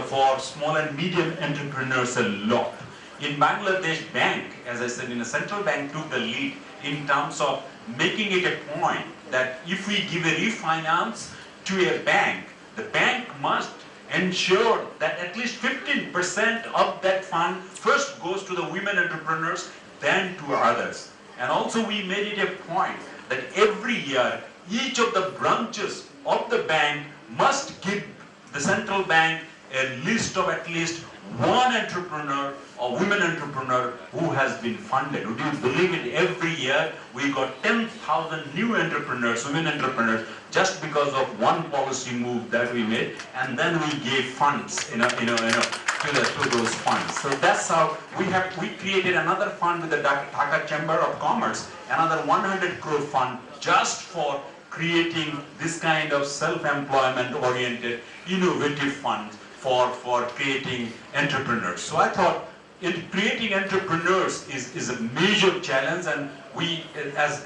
for small and medium entrepreneurs a lot. In Bangladesh Bank, as I said, the central bank took the lead in terms of making it a point that if we give a refinance to a bank, the bank must ensure that at least 15% of that fund first goes to the women entrepreneurs, then to others. And also we made it a point that every year, each of the branches of the bank must give the central bank a list of at least one entrepreneur or women entrepreneur who has been funded. Would you believe it? Every year we got 10,000 new entrepreneurs, women entrepreneurs, just because of one policy move that we made, and then we gave funds, to those funds. So that's how we created another fund with the Dhaka Chamber of Commerce, another 100 crore fund just for creating this kind of self-employment oriented, innovative fund for creating entrepreneurs. So I thought creating entrepreneurs is a major challenge, and we, as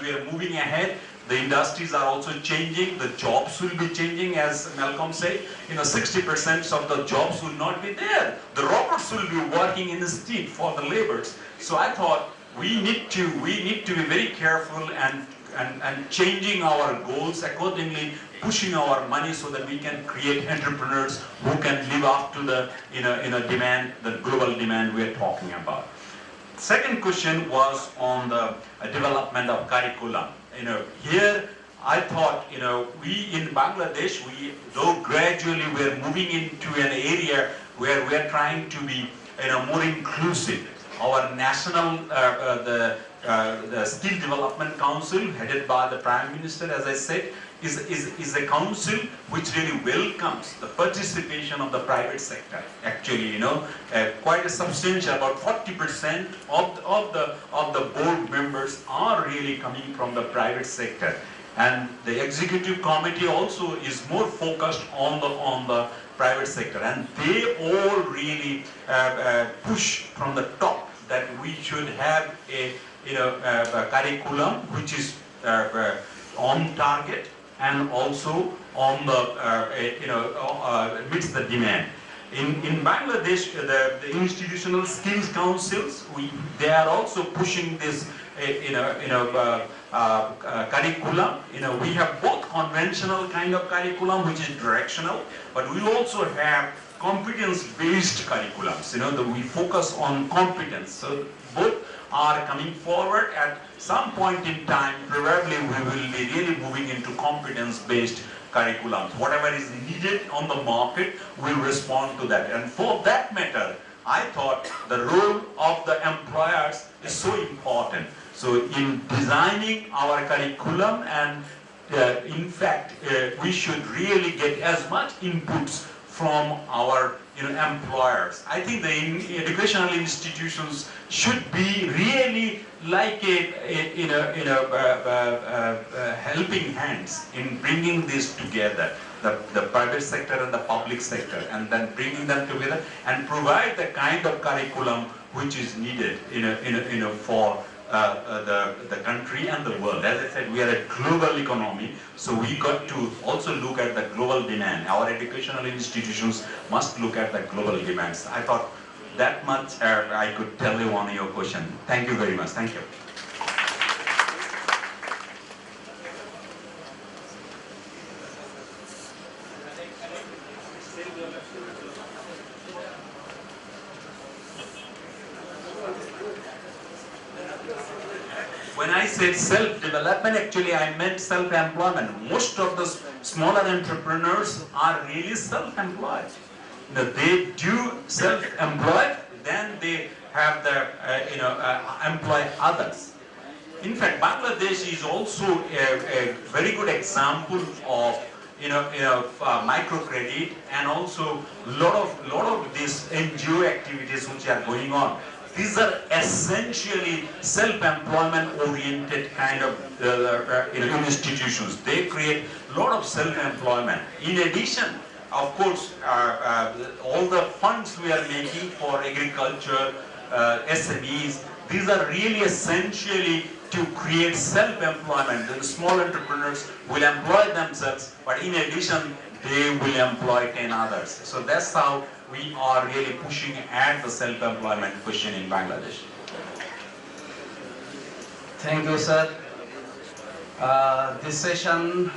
we are moving ahead, the industries are also changing, the jobs will be changing, as Malcolm said, 60% of the jobs will not be there. The robots will be working instead for the laborers. So I thought we need to be very careful and changing our goals accordingly, pushing our money so that we can create entrepreneurs who can live up to the demand, the global demand we are talking about. Second question was on the development of curriculum. Here I thought, we in Bangladesh, though gradually we are moving into an area where we are trying to be, more inclusive. Our national, the Skill Development Council, headed by the Prime Minister, as I said, is a council which really welcomes the participation of the private sector. Actually, quite a substantial, about 40% of the board members are really coming from the private sector. And the executive committee also is more focused on the private sector, and they all really push from the top that we should have a curriculum which is on target and also on the meets the demand. In Bangladesh, the institutional skills councils, they are also pushing this curriculum. We have both conventional kind of curriculum which is directional, but we also have competence-based curriculums. That we focus on competence. So both are coming forward. At some point in time, probably we will be really moving into competence-based curriculums. Whatever is needed on the market, we'll respond to that. And for that matter, I thought the role of the employers is so important. So in designing our curriculum, and in fact, we should really get as much inputs from our employers. I think the educational institutions should be really like helping hands in bringing this together, the private sector and the public sector, and then bringing them together and provide the kind of curriculum which is needed for the country and the world. As I said, we are a global economy, so we got to also look at the global demand. Our educational institutions must look at the global demands. I thought that much I could tell you on your question. Thank you very much. Thank you. When I said self-development, actually I meant self-employment. Most of the smaller entrepreneurs are really self-employed. They do self-employed, then they have the employ others. In fact, Bangladesh is also a very good example of microcredit, and also lot of these NGO activities which are going on. These are essentially self-employment oriented kind of institutions. They create a lot of self-employment. In addition, of course, all the funds we are making for agriculture, SMEs, these are really essentially to create self-employment. The small entrepreneurs will employ themselves, but in addition, they will employ 10 others. So that's how we are really pushing at the self-employment question in Bangladesh. Thank you, sir. This session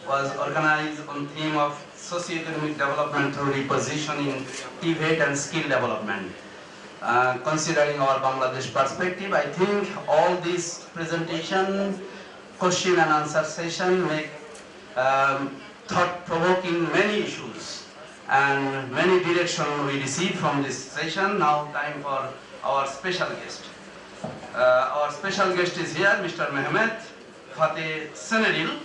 was organized on theme of socio-economic development through repositioning, TVET and skill development. Considering our Bangladesh perspective, I think all these presentation, question and answer session make thought-provoking many issues. and many direction we received from this session. Now time for our special guest. Our special guest is here, Mr. Mehmet Fateh Senedil,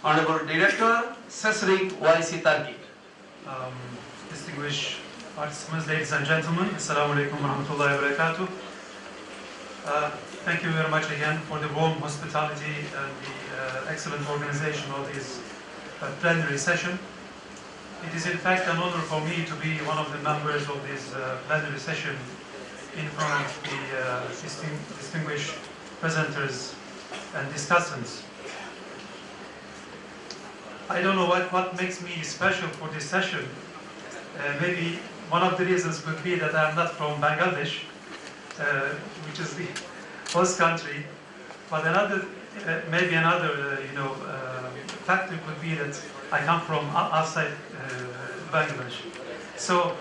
Honorable Director, Sesrik YC Turkey. Distinguished participants, ladies and gentlemen, Assalamu alaikum wa rahmatullahi wa barakatuh. Thank you very much again for the warm hospitality and the excellent organization of this plenary session. It is in fact an honor for me to be one of the members of this plenary session in front of the distinguished presenters and discussants. I don't know what makes me special for this session. Maybe one of the reasons could be that I'm not from Bangladesh, which is the host country. But maybe another factor could be that I come from outside Bangladesh. So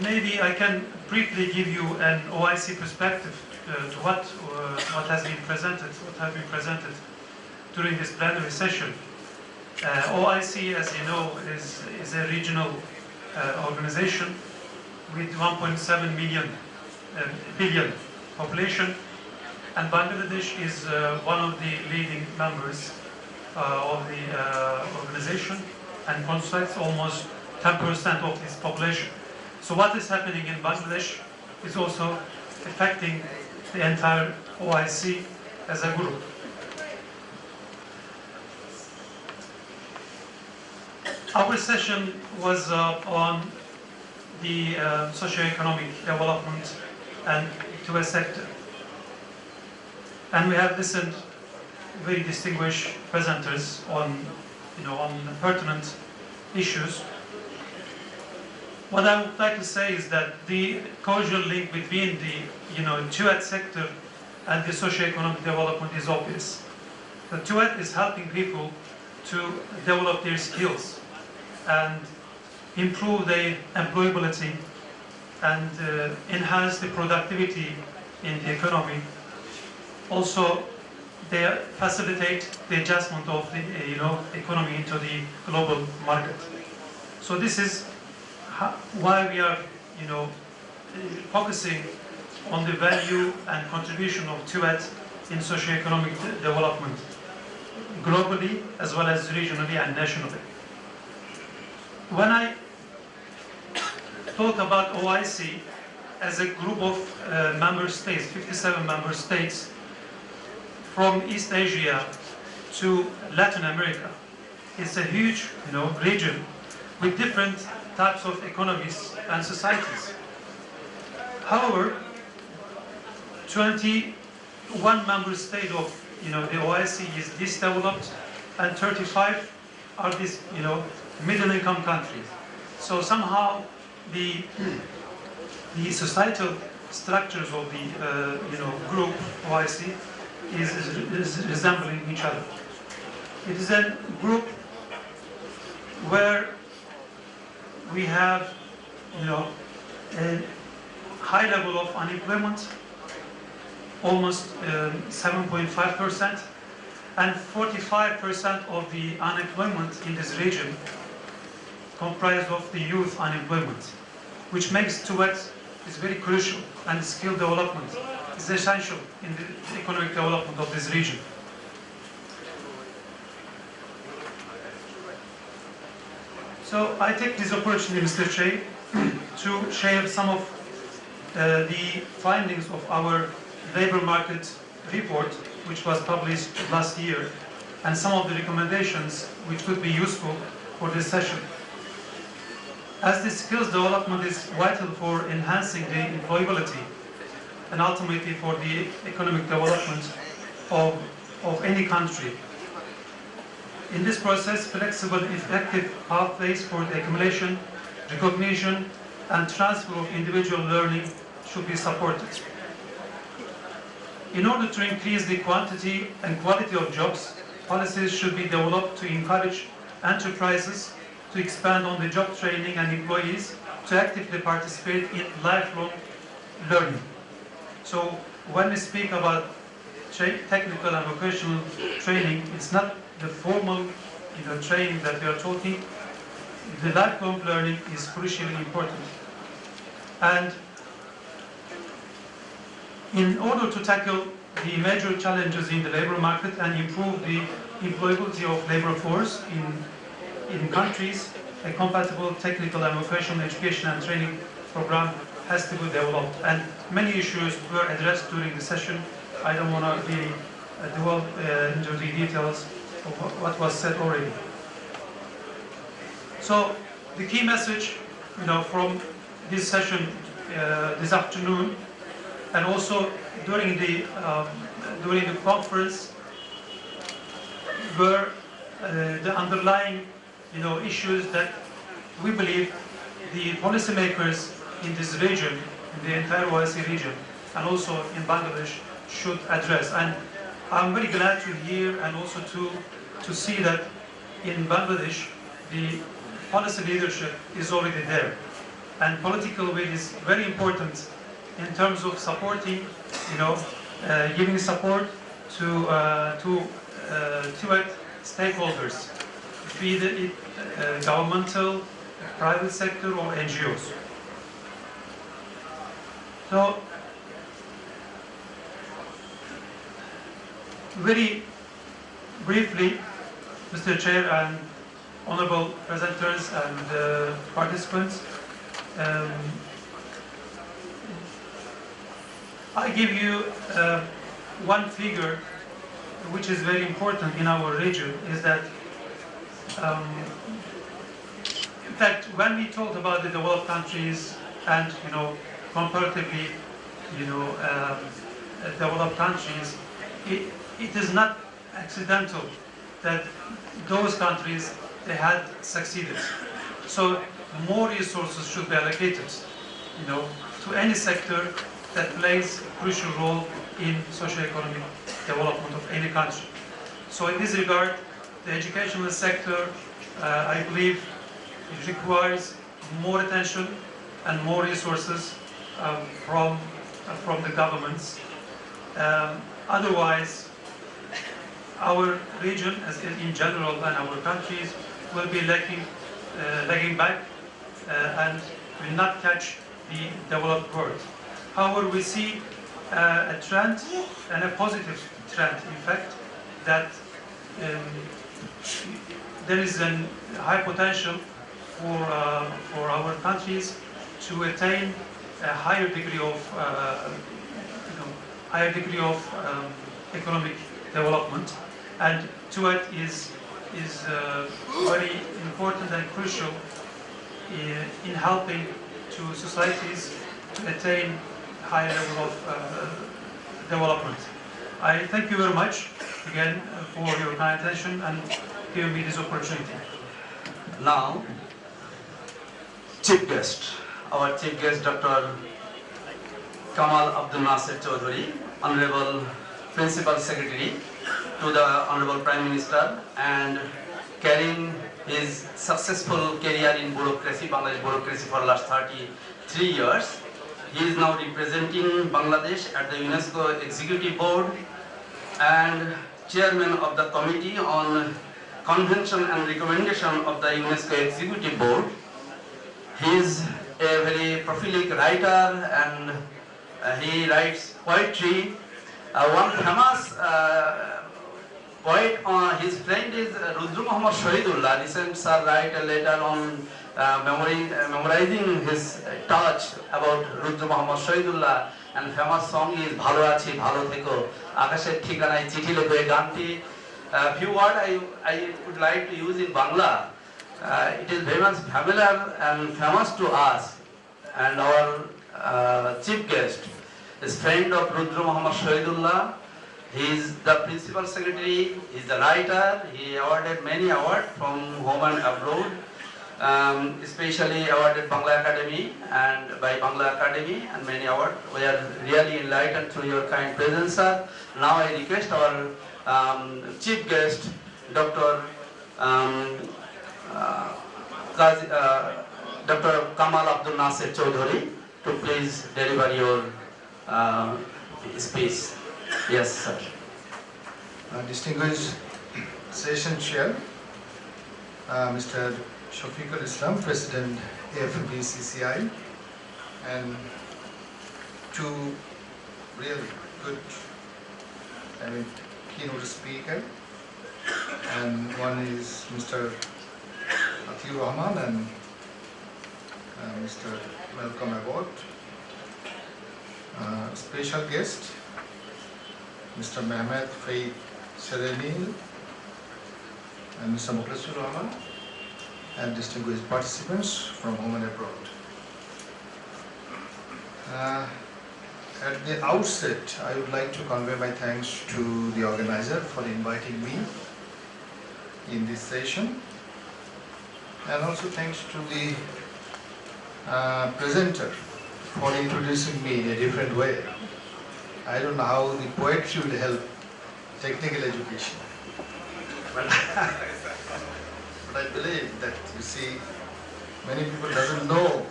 maybe I can briefly give you an OIC perspective to what has been presented during this plenary session. OIC, as you know, is a regional organization with 1.7 billion population, and Bangladesh is one of the leading members of the organization and constitutes almost 10% of this population. So what is happening in Bangladesh is also affecting the entire OIC as a group. Our session was on the socio-economic development and to a sector. And we have listened very distinguished presenters on pertinent issues. What I would like to say is that the causal link between the TVET sector and the socio-economic development is obvious. The TVET is helping people to develop their skills and improve their employability and enhance the productivity in the economy. Also, they facilitate the adjustment of the economy into the global market. So this is why we are focusing on the value and contribution of TVET in socio-economic development globally as well as regionally and nationally. When I talk about OIC as a group of member states, 57 member states, from East Asia to Latin America, it's a huge region with different types of economies and societies. However, 21 member states of the OIC is least developed, and 35 are these middle income countries. So somehow the societal structures of the group OIC is resembling each other. It is a group where we have a high level of unemployment, almost 7.5%, and 45% of the unemployment in this region comprised of the youth unemployment, which makes TVET is very crucial, and skill development is essential in the economic development of this region. So I take this opportunity, Mr. Chair, to share some of the findings of our labor market report, which was published last year, and some of the recommendations which could be useful for this session. As the skills development is vital for enhancing the employability and ultimately for the economic development of any country. In this process, flexible, effective pathways for the accumulation, recognition, and transfer of individual learning should be supported. In order to increase the quantity and quality of jobs, policies should be developed to encourage enterprises to expand on the job training and employees to actively participate in lifelong learning. So when we speak about technical and vocational training, it's not the formal training that we are talking, the lifelong learning is crucially important. And in order to tackle the major challenges in the labor market and improve the employability of labor force in countries, a compatible technical and vocational education and training program has to be developed. And many issues were addressed during the session. I don't want to really delve into the details of what was said already. So the key message, from this session this afternoon, and also during the conference, were the underlying issues that we believe the policymakers in this region, in the entire OIC region, and also in Bangladesh, should address. And I'm very glad to hear and also to see that in Bangladesh the policy leadership is already there, and political will is very important in terms of supporting, giving support to TVET stakeholders, be it governmental, private sector, or NGOs. So, very briefly, Mr. Chair and honorable presenters and participants, I give you one figure which is very important in our region, is that in fact, when we talk about the developed countries and comparatively developed countries, it is not accidental that those countries, they had succeeded. So more resources should be allocated to any sector that plays a crucial role in socio-economic development of any country. So in this regard, the educational sector, I believe, it requires more attention and more resources from the governments. Otherwise, our region, as in general, and our countries will be lagging back and will not catch the developed world. However, we see a trend, and a positive trend, in fact, that there is a high potential for our countries to attain a higher degree of economic development, and TVET is very important and crucial in helping to societies to attain higher level of development. I thank you very much again for your kind attention and giving me this opportunity. Now, our chief guest, Dr. Kamal Abdul Nasir Chaudhary, Honorable Principal Secretary to the Honorable Prime Minister, and carrying his successful career in bureaucracy, Bangladesh bureaucracy, for the last 33 years. He is now representing Bangladesh at the UNESCO Executive Board and Chairman of the Committee on Convention and Recommendation of the UNESCO Executive Board. He is a very prolific writer, and he writes poetry. One famous poet, his friend is Rudra Muhammad Shahidullah. Recent sir write a letter on memorizing his touch about Rudra Muhammad Shahidullah, and famous song is Bhalo Achi Bhalo Theko Akasher Thikanai Chithi Lekho ei ganti. Few words I would like to use in Bangla. It is very much familiar and famous to us, and our chief guest is friend of Rudra Muhammad Shahidullah. He is the principal secretary, he is the writer, he awarded many awards from home and abroad, especially awarded Bangla Academy and by Bangla Academy, and many awards. We are really enlightened through your kind presence, sir. Now I request our chief guest, Dr. Dr. Kamal Abdul Nasir Chaudhary, to please deliver your speech. Yes, sir. Distinguished session chair, Mr. Shafiqul Islam, President AFBCCI, and two really good, keynote speaker, and one is Mr. Atiyur Rahman and Mr. Malcolm Abbott. Special guest, Mr. Mehmet Faid Sereni and Mr. Mukhlisur Rahman, and distinguished participants from home and abroad. At the outset, I would like to convey my thanks to the organizer for inviting me in this session, and also thanks to the presenter for introducing me in a different way. I don't know how the poetry will help technical education, but I believe that, you see, many people doesn't know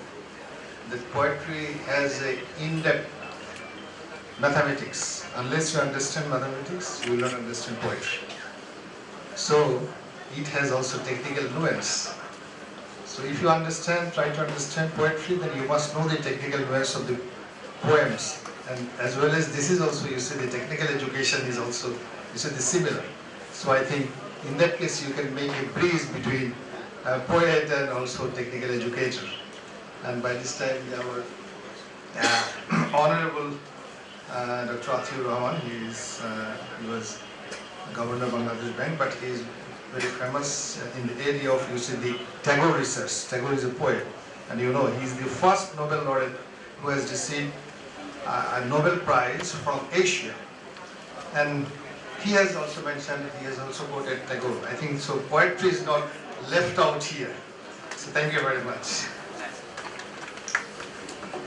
that poetry has a in-depth mathematics. Unless you understand mathematics, you will not understand poetry. So it has also technical nuance. So if you understand, try to understand poetry, then you must know the technical nuance of the poems. And as well as this is also, you see, the technical education is also, you see, the similar. So I think in that case you can make a bridge between a poet and also technical educator. And by this time our Honorable Dr. Atiyur Rahman, he was Governor of Bangladesh Bank, but he is very famous in the area of, you see, the Tagore research. Tagore is a poet, and you know he is the first Nobel laureate who has received a Nobel Prize from Asia. And he has also mentioned, he has also quoted Tagore. I think so poetry is not left out here. So thank you very much.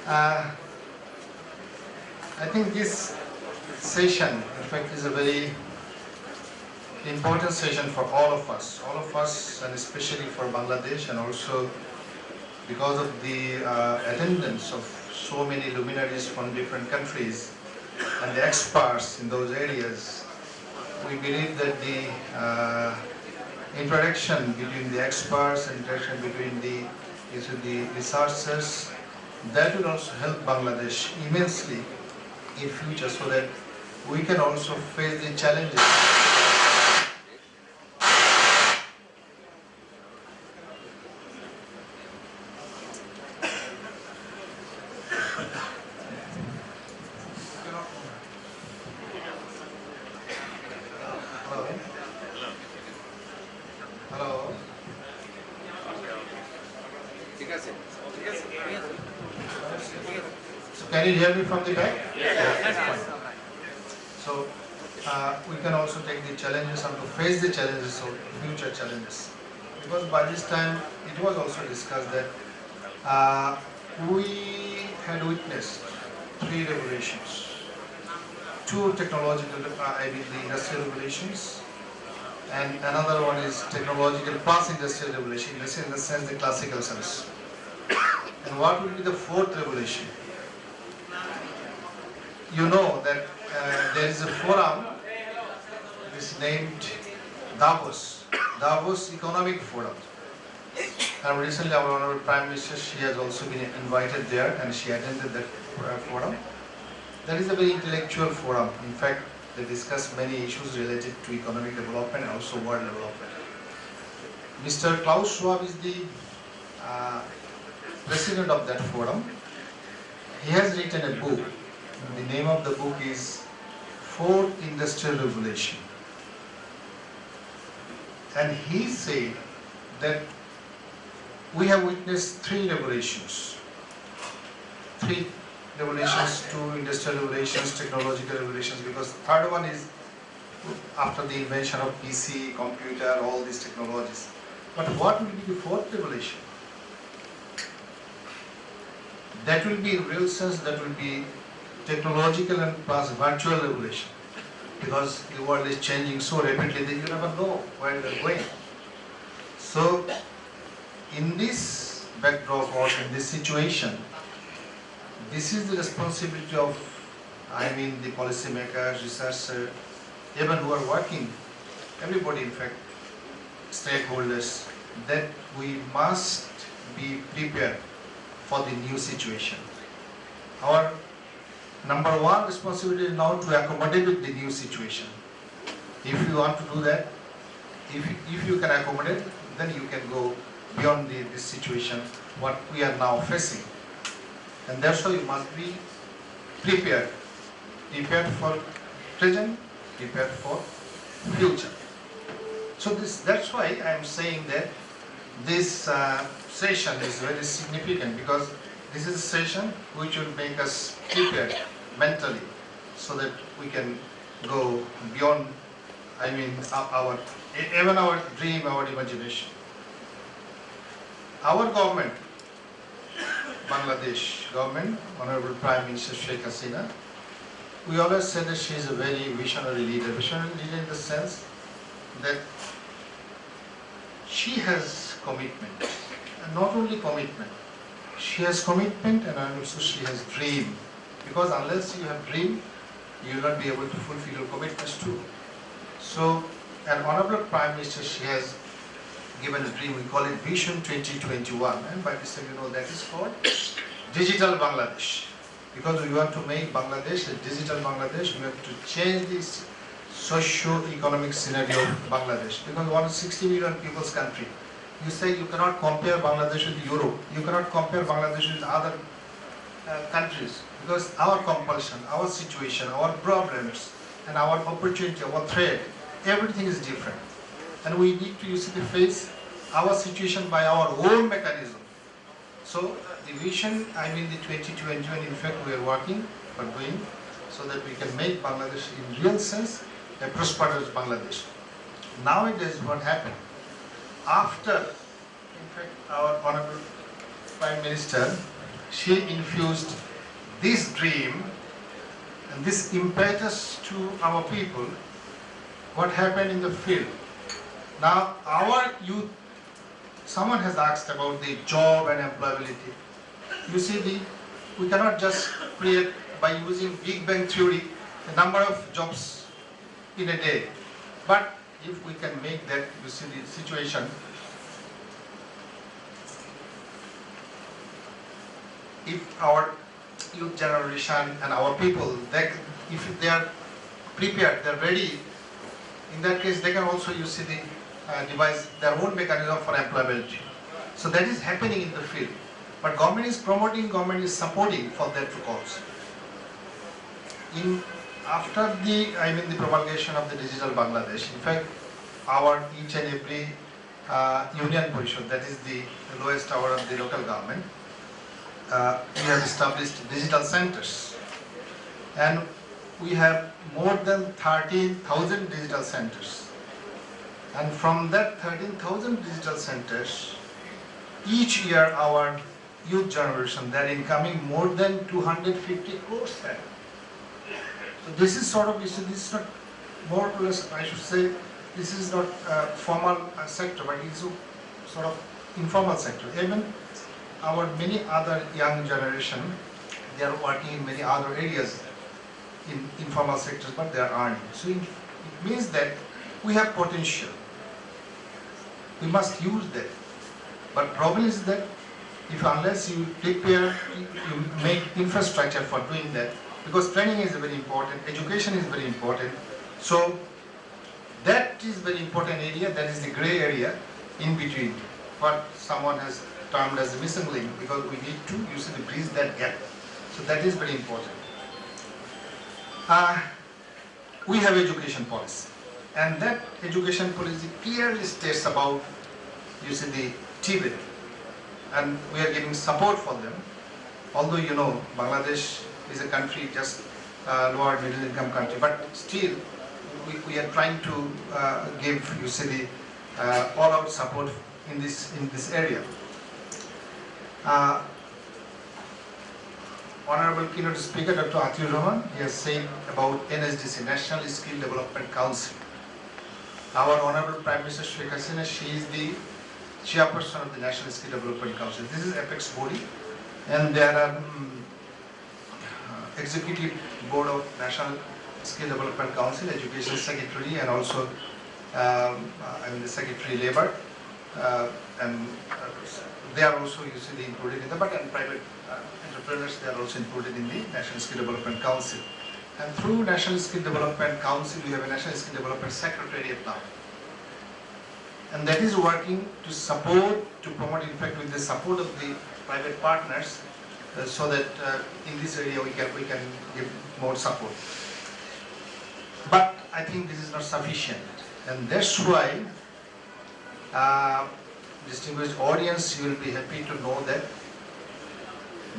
I think this session, in fact, is a very important session for all of us, and especially for Bangladesh, and also because of the attendance of so many luminaries from different countries and the experts in those areas. We believe that the interaction between the experts and interaction between the researchers, that will also help Bangladesh immensely in future, so that we can also face the challenges. Hello. So can you hear me from the back? Yes. So we can also take the challenges and to face the challenges of future challenges. Because by this time it was also discussed that we had witnessed 3 revolutions. 2 technological, the industrial revolutions, and another one is technological plus industrial revolution, in the sense the classical sense. And what will be the 4th revolution? You know that there is a forum, it is named Davos Economic Forum. And recently our Honorable Prime Minister, she has also been invited there, and she attended that forum. That is a very intellectual forum. In fact, they discuss many issues related to economic development and also world development. Mr. Klaus Schwab is the president of that forum. He has written a book. The name of the book is Fourth Industrial Revolution. And he said that we have witnessed 3 revolutions. 3 revolutions, 2 industrial revolutions, technological revolutions, because third one is after the invention of PC, computer, all these technologies. But what will be the 4th revolution? That will be, in real sense, that will be technological and plus virtual revolution, because the world is changing so rapidly that you never know where they are going. So in this backdrop or in this situation, this is the responsibility of, the policymakers, researchers, even who are working, everybody in fact, stakeholders, that we must be prepared for the new situation. Our number one responsibility is now to accommodate with the new situation. If you want to do that, if you can accommodate, then you can go beyond this situation, what we are now facing. And that's why you must be prepared. Prepared for present, prepared for future. So that's why I am saying that this session is very significant, because this is a session which will make us prepared mentally so that we can go beyond, even our dream, our imagination. Our government, Bangladesh government, Honorable Prime Minister Sheikh Hasina, we always say that she is a very visionary leader. Visionary leader in the sense that she has commitment, and not only commitment, she has commitment and also she has dream. Because unless you have dream, you will not be able to fulfill your commitments too. So, an Honorable Prime Minister, she has given a dream, we call it Vision 2021, and by this time you know that is called Digital Bangladesh. Because we want to make Bangladesh a digital Bangladesh, we have to change this socio-economic scenario of Bangladesh. Because 160 million people's country. You say you cannot compare Bangladesh with Europe, you cannot compare Bangladesh with other countries, because our compulsion, our situation, our problems, and our opportunity, our threat, everything is different. And we need to face our situation by our own mechanism. So the vision, the 2021, in fact we are working for doing, so that we can make Bangladesh in real sense a prosperous Bangladesh. Nowadays what happened? After, in fact, our Honorable Prime Minister, she infused this dream and this impetus to our people. What happened in the field? Now our youth, someone has asked about the job and employability. You see, we cannot just create by using Big Bang theory a number of jobs in a day. But if we can make that, you see the situation, if our youth generation and our people, if they are prepared, they are ready, in that case they can also, you see, devise their own mechanism for employability. So that is happening in the field. But government is promoting, government is supporting for that cause. After the promulgation of the digital Bangladesh, in fact, our each and every union portion, that is the lowest tower of the local government, we have established digital centers. And we have more than 13,000 digital centers. And from that 13,000 digital centers, each year our youth generation, they are incoming more than 250 crores. So this is sort of, this is not, more or less, I should say, this is not a formal sector, but it's a sort of informal sector. Even our many other young generation, they are working in many other areas in informal sectors, but they are earning. So it means that we have potential. We must use that. But problem is that unless you prepare, you make infrastructure for doing that, because training is very important, education is very important. So that is very important area, that is the gray area in between, what someone has termed as the missing link, because we need to bridge that gap. So that is very important. We have education policy, and that education policy clearly states about, the TVET, and we are giving support for them. Although Bangladesh is a country just lower middle income country, but still we are trying to give the all out support in this area. Honorable Keynote Speaker Dr. Atiur Rahman, he has said about NSDC, National Skill Development Council. Our Honorable Prime Minister Sheikh Hasina, she is the chairperson of the National Skill Development Council. This is apex body, and there are executive board of National Skill Development Council, education secretary, and also the secretary labor. and they are also usually included in the, but and private entrepreneurs, they are also included in the National Skill Development Council. And through National Skill Development Council, we have a National Skill Development Secretariat now. And that is working to support, to promote, in fact, with the support of the private partners, so that in this area we can give more support. But I think this is not sufficient, and that's why, distinguished audience, you will be happy to know that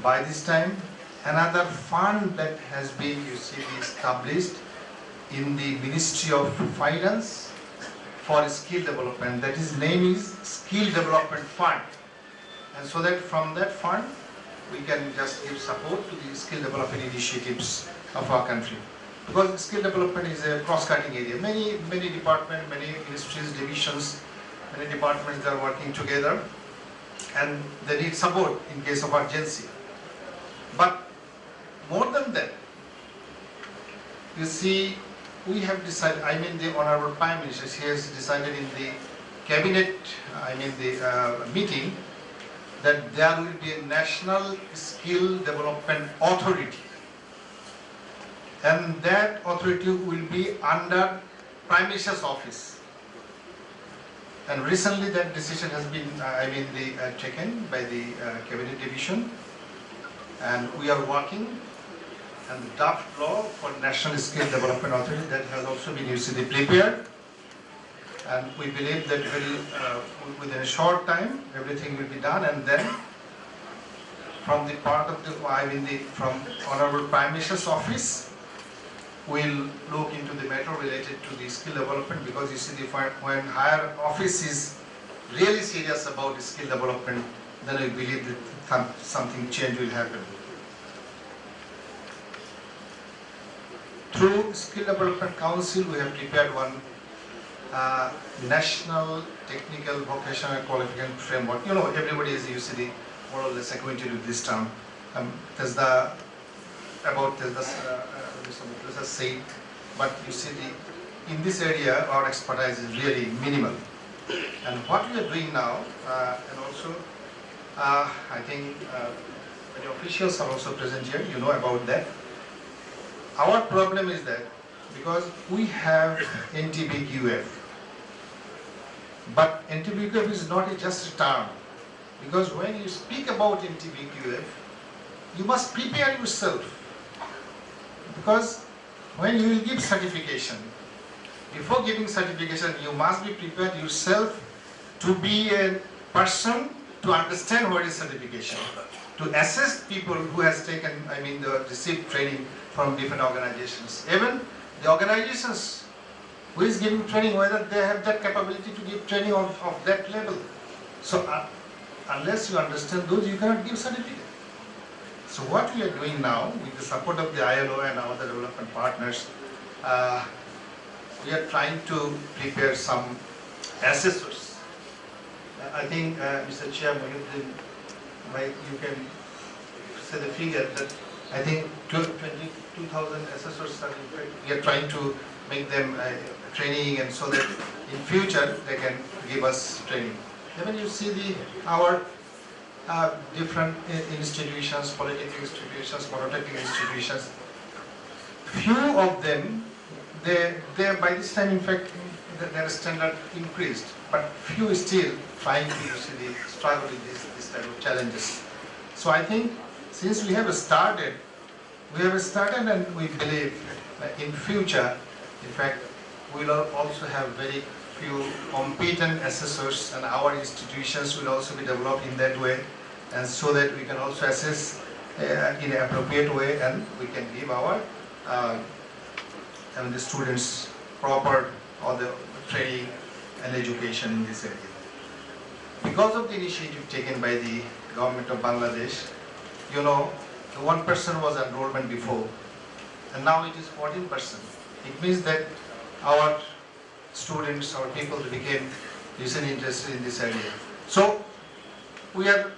by this time another fund that has been, you see, established in the Ministry of Finance for skill development. That is name is Skill Development Fund, and so that from that fund we can just give support to the skill development initiatives of our country. Because skill development is a cross-cutting area. Many departments, many ministries, divisions, many departments are working together, and they need support in case of urgency. But more than that, you see, we have decided, I mean the Honorable Prime Minister, he has decided in the cabinet, meeting, that there will be a National Skill Development Authority. And that authority will be under Prime Minister's office. And recently that decision has been, taken by the Cabinet Division. And we are working, and the draft law for National Skill Development Authority, that has also been usually prepared. And we believe that within a short time, everything will be done, and then from the part of the, from Honorable Prime Minister's office, we'll look into the matter related to the skill development, because you see, when higher office is really serious about the skill development, then we believe that something change will happen. Through Skill Development Council, we have prepared one National Technical Vocational Qualification Framework. You know, everybody is usually more or less acquainted with this term. There's the say, but you see, in this area our expertise is really minimal. And what we are doing now, and also I think many officials are also present here, you know about that. Our problem is that because we have NTBQF, but NTBQF is not just a term, because when you speak about NTBQF, you must prepare yourself, because when you will give certification, before giving certification, you must be prepared yourself to be a person to understand what is certification, to assess people who has taken, received training from different organizations. Even the organizations who is giving training, whether they have that capability to give training of that level. So unless you understand those, you cannot give certificate. So what we are doing now, with the support of the ILO and our other development partners, we are trying to prepare some assessors. I think, Mr. Chair, you can say the figure that I think 22,000 assessors are, we are trying to make them training, and so that in future they can give us training. Then you see our different institutions, political institutions, monotechnical institutions, few of them, they by this time, in fact, their standard increased, but few is still trying to usually struggle with this type of challenges. So I think since we have started, and we believe that in future, in fact, we will also have very few competent assessors, and our institutions will also be developed in that way, and so that we can also assess in an appropriate way, and we can give our the students proper or the training and education in this area. Because of the initiative taken by the government of Bangladesh, you know, the 1% was enrollment before, and now it is 14%. It means that our students, our people became usually interested in this area. So we are,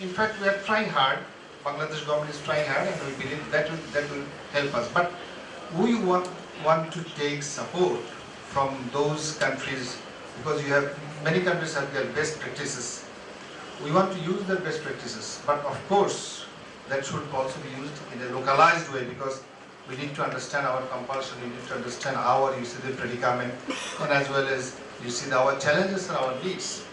in fact, we are trying hard. Bangladesh government is trying hard, and we believe that will help us. But we want to take support from those countries because you have many countries have their best practices. We want to use their best practices, but of course that should also be used in a localized way, because we need to understand our compulsion, we need to understand our the predicament, and as well as our challenges and our needs.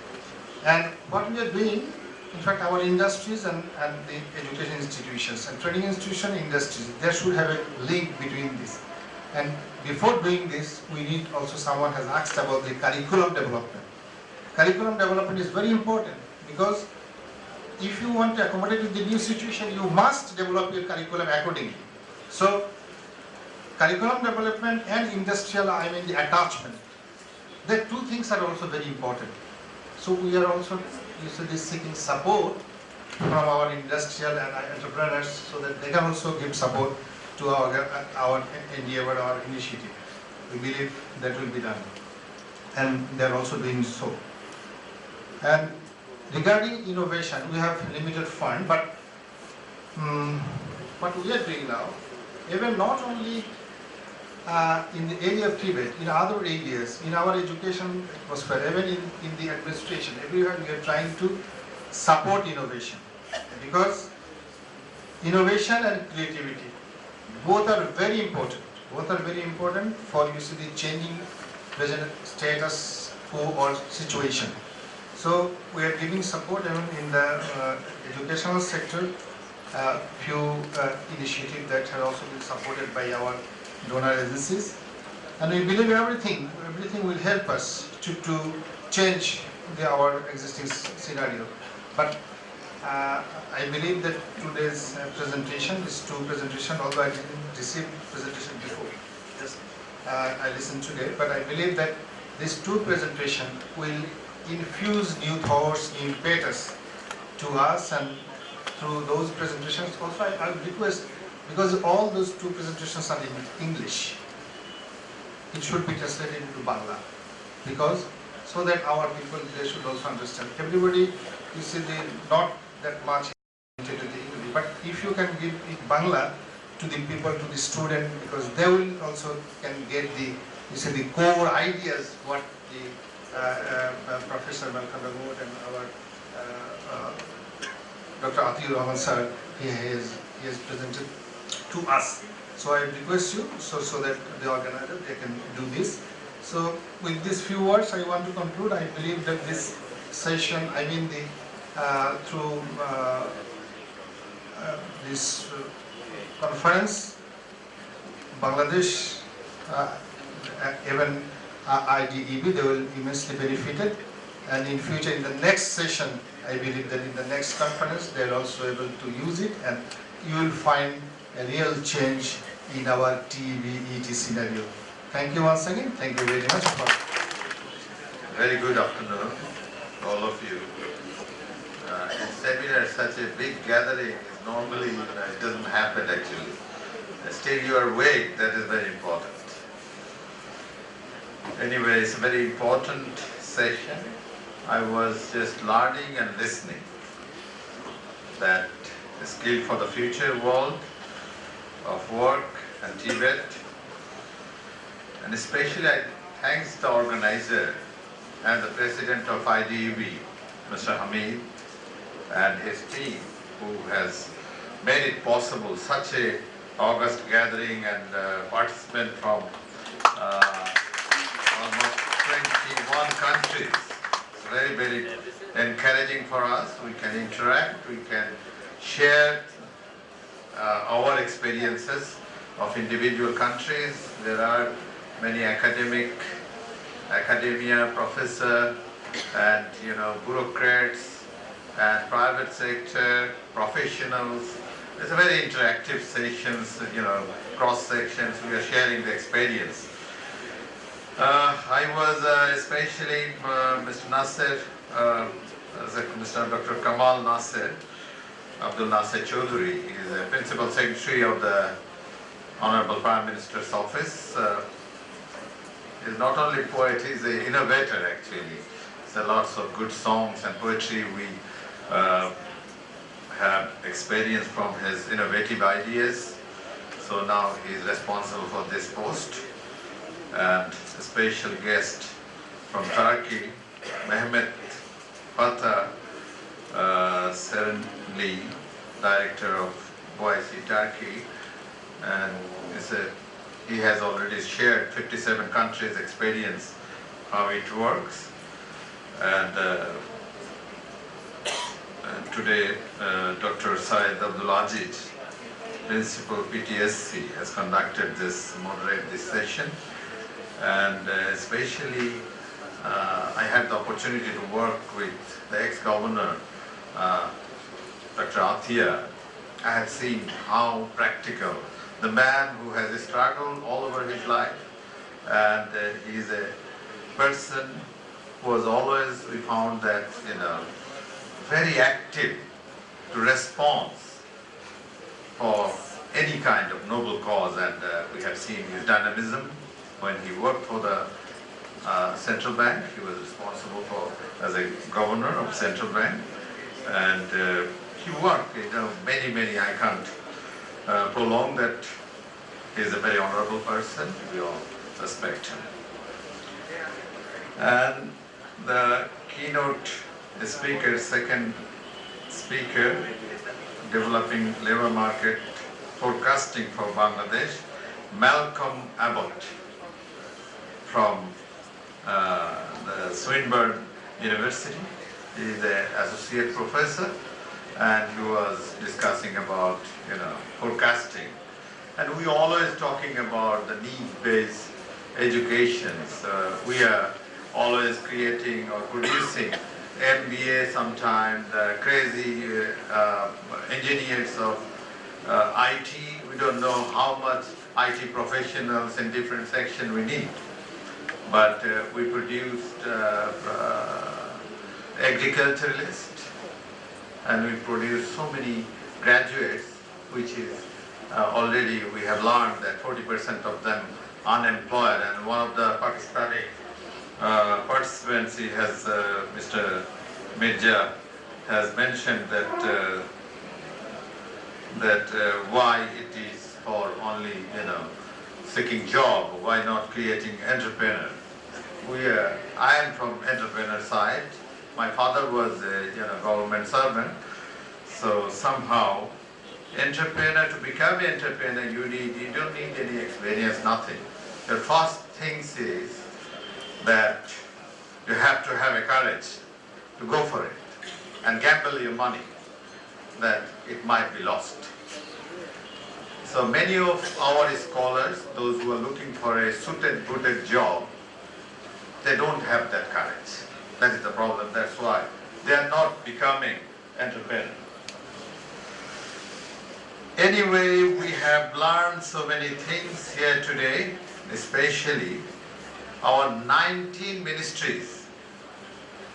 And what we are doing, in fact, our industries and the education institutions and training institution industries, there should have a link between this. And before doing this, we need also, someone has asked about the curriculum development. Curriculum development is very important, because if you want to accommodate with the new situation, you must develop your curriculum accordingly. So, curriculum development and industrial, the attachment, the two things are also very important. So we are also seeking support from our industrial and entrepreneurs, so that they can also give support to our endeavor, our initiative. We believe that will be done, and they are also doing so. And regarding innovation, we have limited fund, but what we are doing now, even not only in the area of TVET, in other areas, in our education atmosphere, even in the administration, everywhere we are trying to support innovation, because innovation and creativity, both are very important. Both are very important for the changing present status quo or situation. So we are giving support even in the educational sector, few initiatives that have also been supported by our donor agencies, and we believe everything will help us to change our existing scenario. But I believe that today's presentation, these two presentations, although I didn't receive presentation before, just I listened today, but I believe that these two presentations will infuse new thoughts, new impetus to us, and through those presentations also I request, because all those two presentations are in English, it should be translated into Bangla, because so that our people, they should also understand. Everybody, they not that much into the English, but if you can give it Bangla to the people, to the student, because they will also can get the core ideas what the Professor Malcolm and our Dr. Atiur Rahman sir, he has presented to us. So I request you, so that the organizer, they can do this. So with these few words, I want to conclude. I believe that this session, through this conference, Bangladesh, even IDEB, they will immensely benefited. And in future, in the next session, I believe that in the next conference, they are also able to use it, and you will find a real change in our TVET scenario. Thank you once again. Thank you very much. Very good afternoon, all of you. In seminar, such a big gathering is normally, it doesn't happen actually. Still you are awake, that is very important. Anyway, it's a very important session. I was just learning and listening that the skill for the future world of work and TVET, and especially I thanks the organizer and the president of IDEB, Mr. Hamid, and his team, who has made it possible, such a August gathering, and participants from almost 21 countries. It's very, very encouraging for us. We can interact, we can share our experiences of individual countries. There are many academia, professor, and bureaucrats, and private sector professionals. It's a very interactive sessions, cross sections. We are sharing the experience. I was especially Mr. Nasser, Mr. Dr. Kamal Nasser, Abdul Nasser Chaudhry. He is the Principal Secretary of the Honorable Prime Minister's Office. He is not only a poet, he is an innovator actually. There are lots of good songs and poetry we have experienced from his innovative ideas. So now he is responsible for this post. And a special guest from Turkey, Mehmet Fatah Serenli, Director of OIC Turkey, and he has already shared 57 countries' experience, how it works. And today, Dr. Syed Abdulaziz, Principal PTSC, has conducted moderated this session. And especially, I had the opportunity to work with the ex-governor, Dr. Athiya. I have seen how practical, the man who has struggled all over his life, and he is a person who was always, we found that, very active to respond for any kind of noble cause, and we have seen his dynamism when he worked for the central bank. He was responsible as a governor of central bank, and he worked, many, I can't prolong that. He is a very honorable person, we all respect him. And the keynote speaker, second speaker, Developing Labour Market Forecasting for Bangladesh, Malcolm Abbott from the Swinburne University. He is an associate professor, and he was discussing about forecasting. And we always talking about the need-based education. So we are always creating or producing MBA sometimes, crazy engineers of IT. We don't know how much IT professionals in different sections we need. But we produced agriculturalists, and we produced so many graduates, which is already we have learned that 40% of them unemployed. And one of the Pakistani participants, he has Mr. Mirza has mentioned that why it is for only seeking job, why not creating entrepreneur? I am from entrepreneur side. My father was a government servant, so somehow entrepreneur, to become an entrepreneur, you don't need any experience, nothing. The first thing is that you have to have a courage to go for it and gamble your money that it might be lost. So many of our scholars, those who are looking for a suited, booted job, they don't have that courage. That is the problem. That's why they are not becoming entrepreneurs. Anyway, we have learned so many things here today, especially our 19 ministries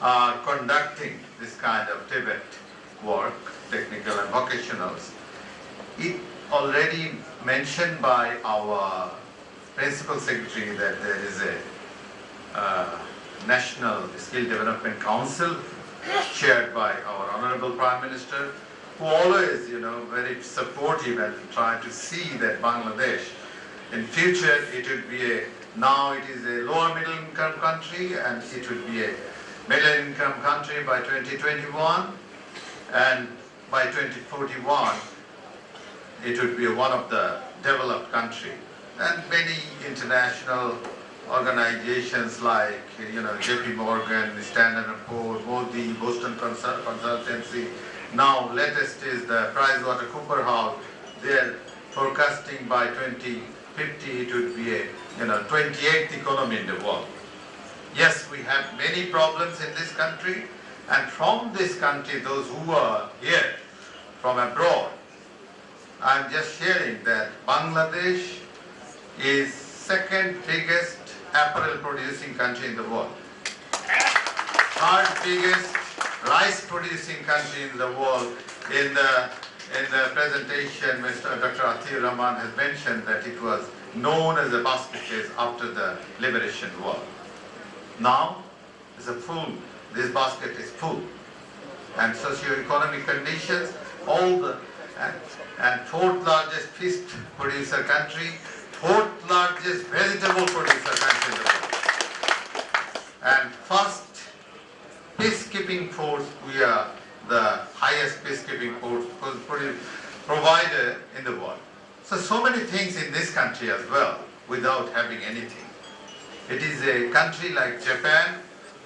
are conducting this kind of TVET work, technical and vocationals. It already mentioned by our Principal Secretary that there is a National Skill Development Council chaired by our Honorable Prime Minister, who always, very supportive and try to see that Bangladesh, in future, it will be now it is a lower middle income country, and it will be a middle income country by 2021, and by 2041, it would be one of the developed country. And many international organizations like JP Morgan, Standard & Poor's, Modi, Boston Consultancy. Now latest is the PricewaterhouseCoopers. They are forecasting by 2050 it would be a 28th economy in the world. Yes, we have many problems in this country, and from this country, those who are here from abroad, I'm just sharing that Bangladesh is second biggest apparel producing country in the world. Third biggest rice producing country in the world. In the presentation, Dr. Athiya Rahman has mentioned that it was known as a basket case after the liberation war. Now, it's this basket is full. And socio-economic conditions, and fourth largest fish producer country, fourth largest vegetable producer country in the world. and first peacekeeping force. We are the highest peacekeeping force provider in the world. So many things in this country as well without having anything. It is a country like Japan.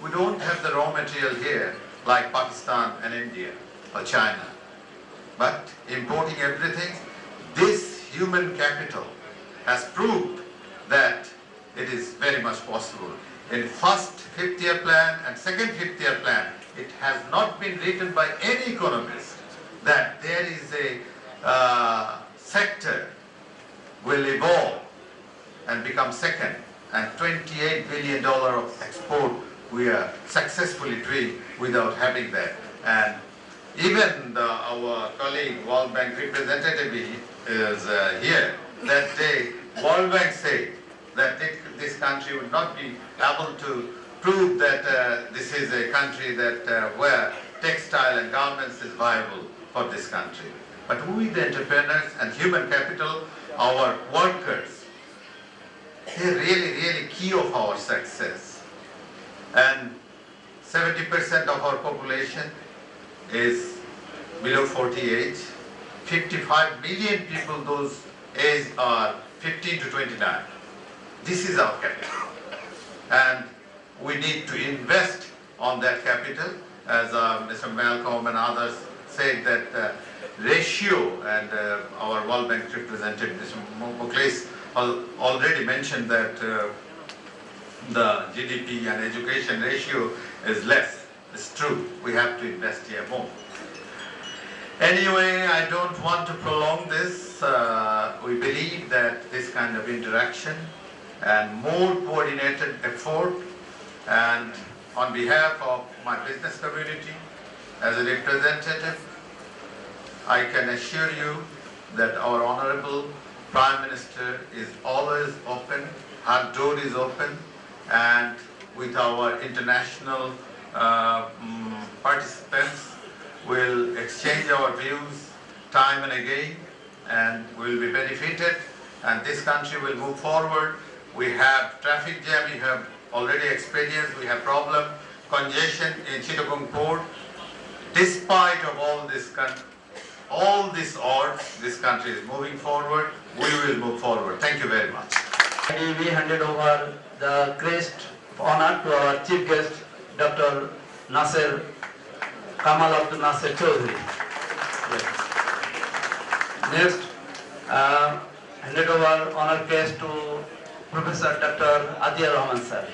We don't have the raw material here like Pakistan and India or China. But importing everything, this human capital has proved that it is very much possible. In first 5th-year plan and second 5th-year plan, it has not been written by any economist that there is a sector will evolve and become second, and $28 billion of export we are successfully doing without having that. And even our colleague World Bank representative is here. That day, World Bank said that this country would not be able to prove that this is a country that where textile and garments is viable for this country. But we, the entrepreneurs and human capital, our workers, they're really key of our success. And 70% of our population is below 40 age. 55 million people, those age are 15 to 29. This is our capital. And we need to invest on that capital. As Mr. Malcolm and others said that ratio, and our World Bank representative, Mr. Muklis, already mentioned that the GDP and education ratio is less. It's true. We have to invest here more. Anyway, I don't want to prolong this. We believe that this kind of interaction and more coordinated effort, and on behalf of my business community, as a representative, I can assure you that our Honorable Prime Minister is always open, her door is open, and with our international participants, we'll exchange our views time and again, and we'll be benefited, and this country will move forward. We have traffic jam, we have already experienced, we have problem, congestion in Chittagong port. Despite of all these odds, this country is moving forward. We will move forward. Thank you very much. We handed over the crest of honor to our chief guest, Dr. Nasser Kamal Abdul Nasser Chaudhary. Next, handed over honor crest to Professor Dr. Atiyar Rahman sir.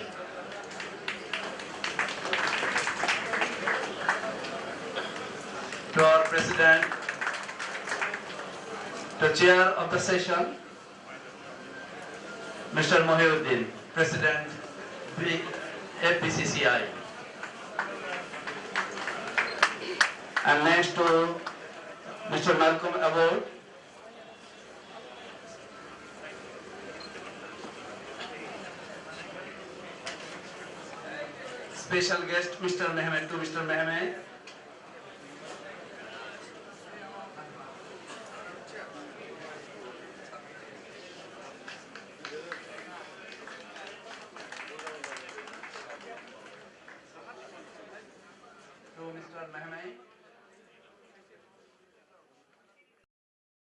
To our President, the Chair of the session, Mr. Mohiuddin, President FPCCI. And next to Mr. Malcolm Award, special guest Mr. Mehmet,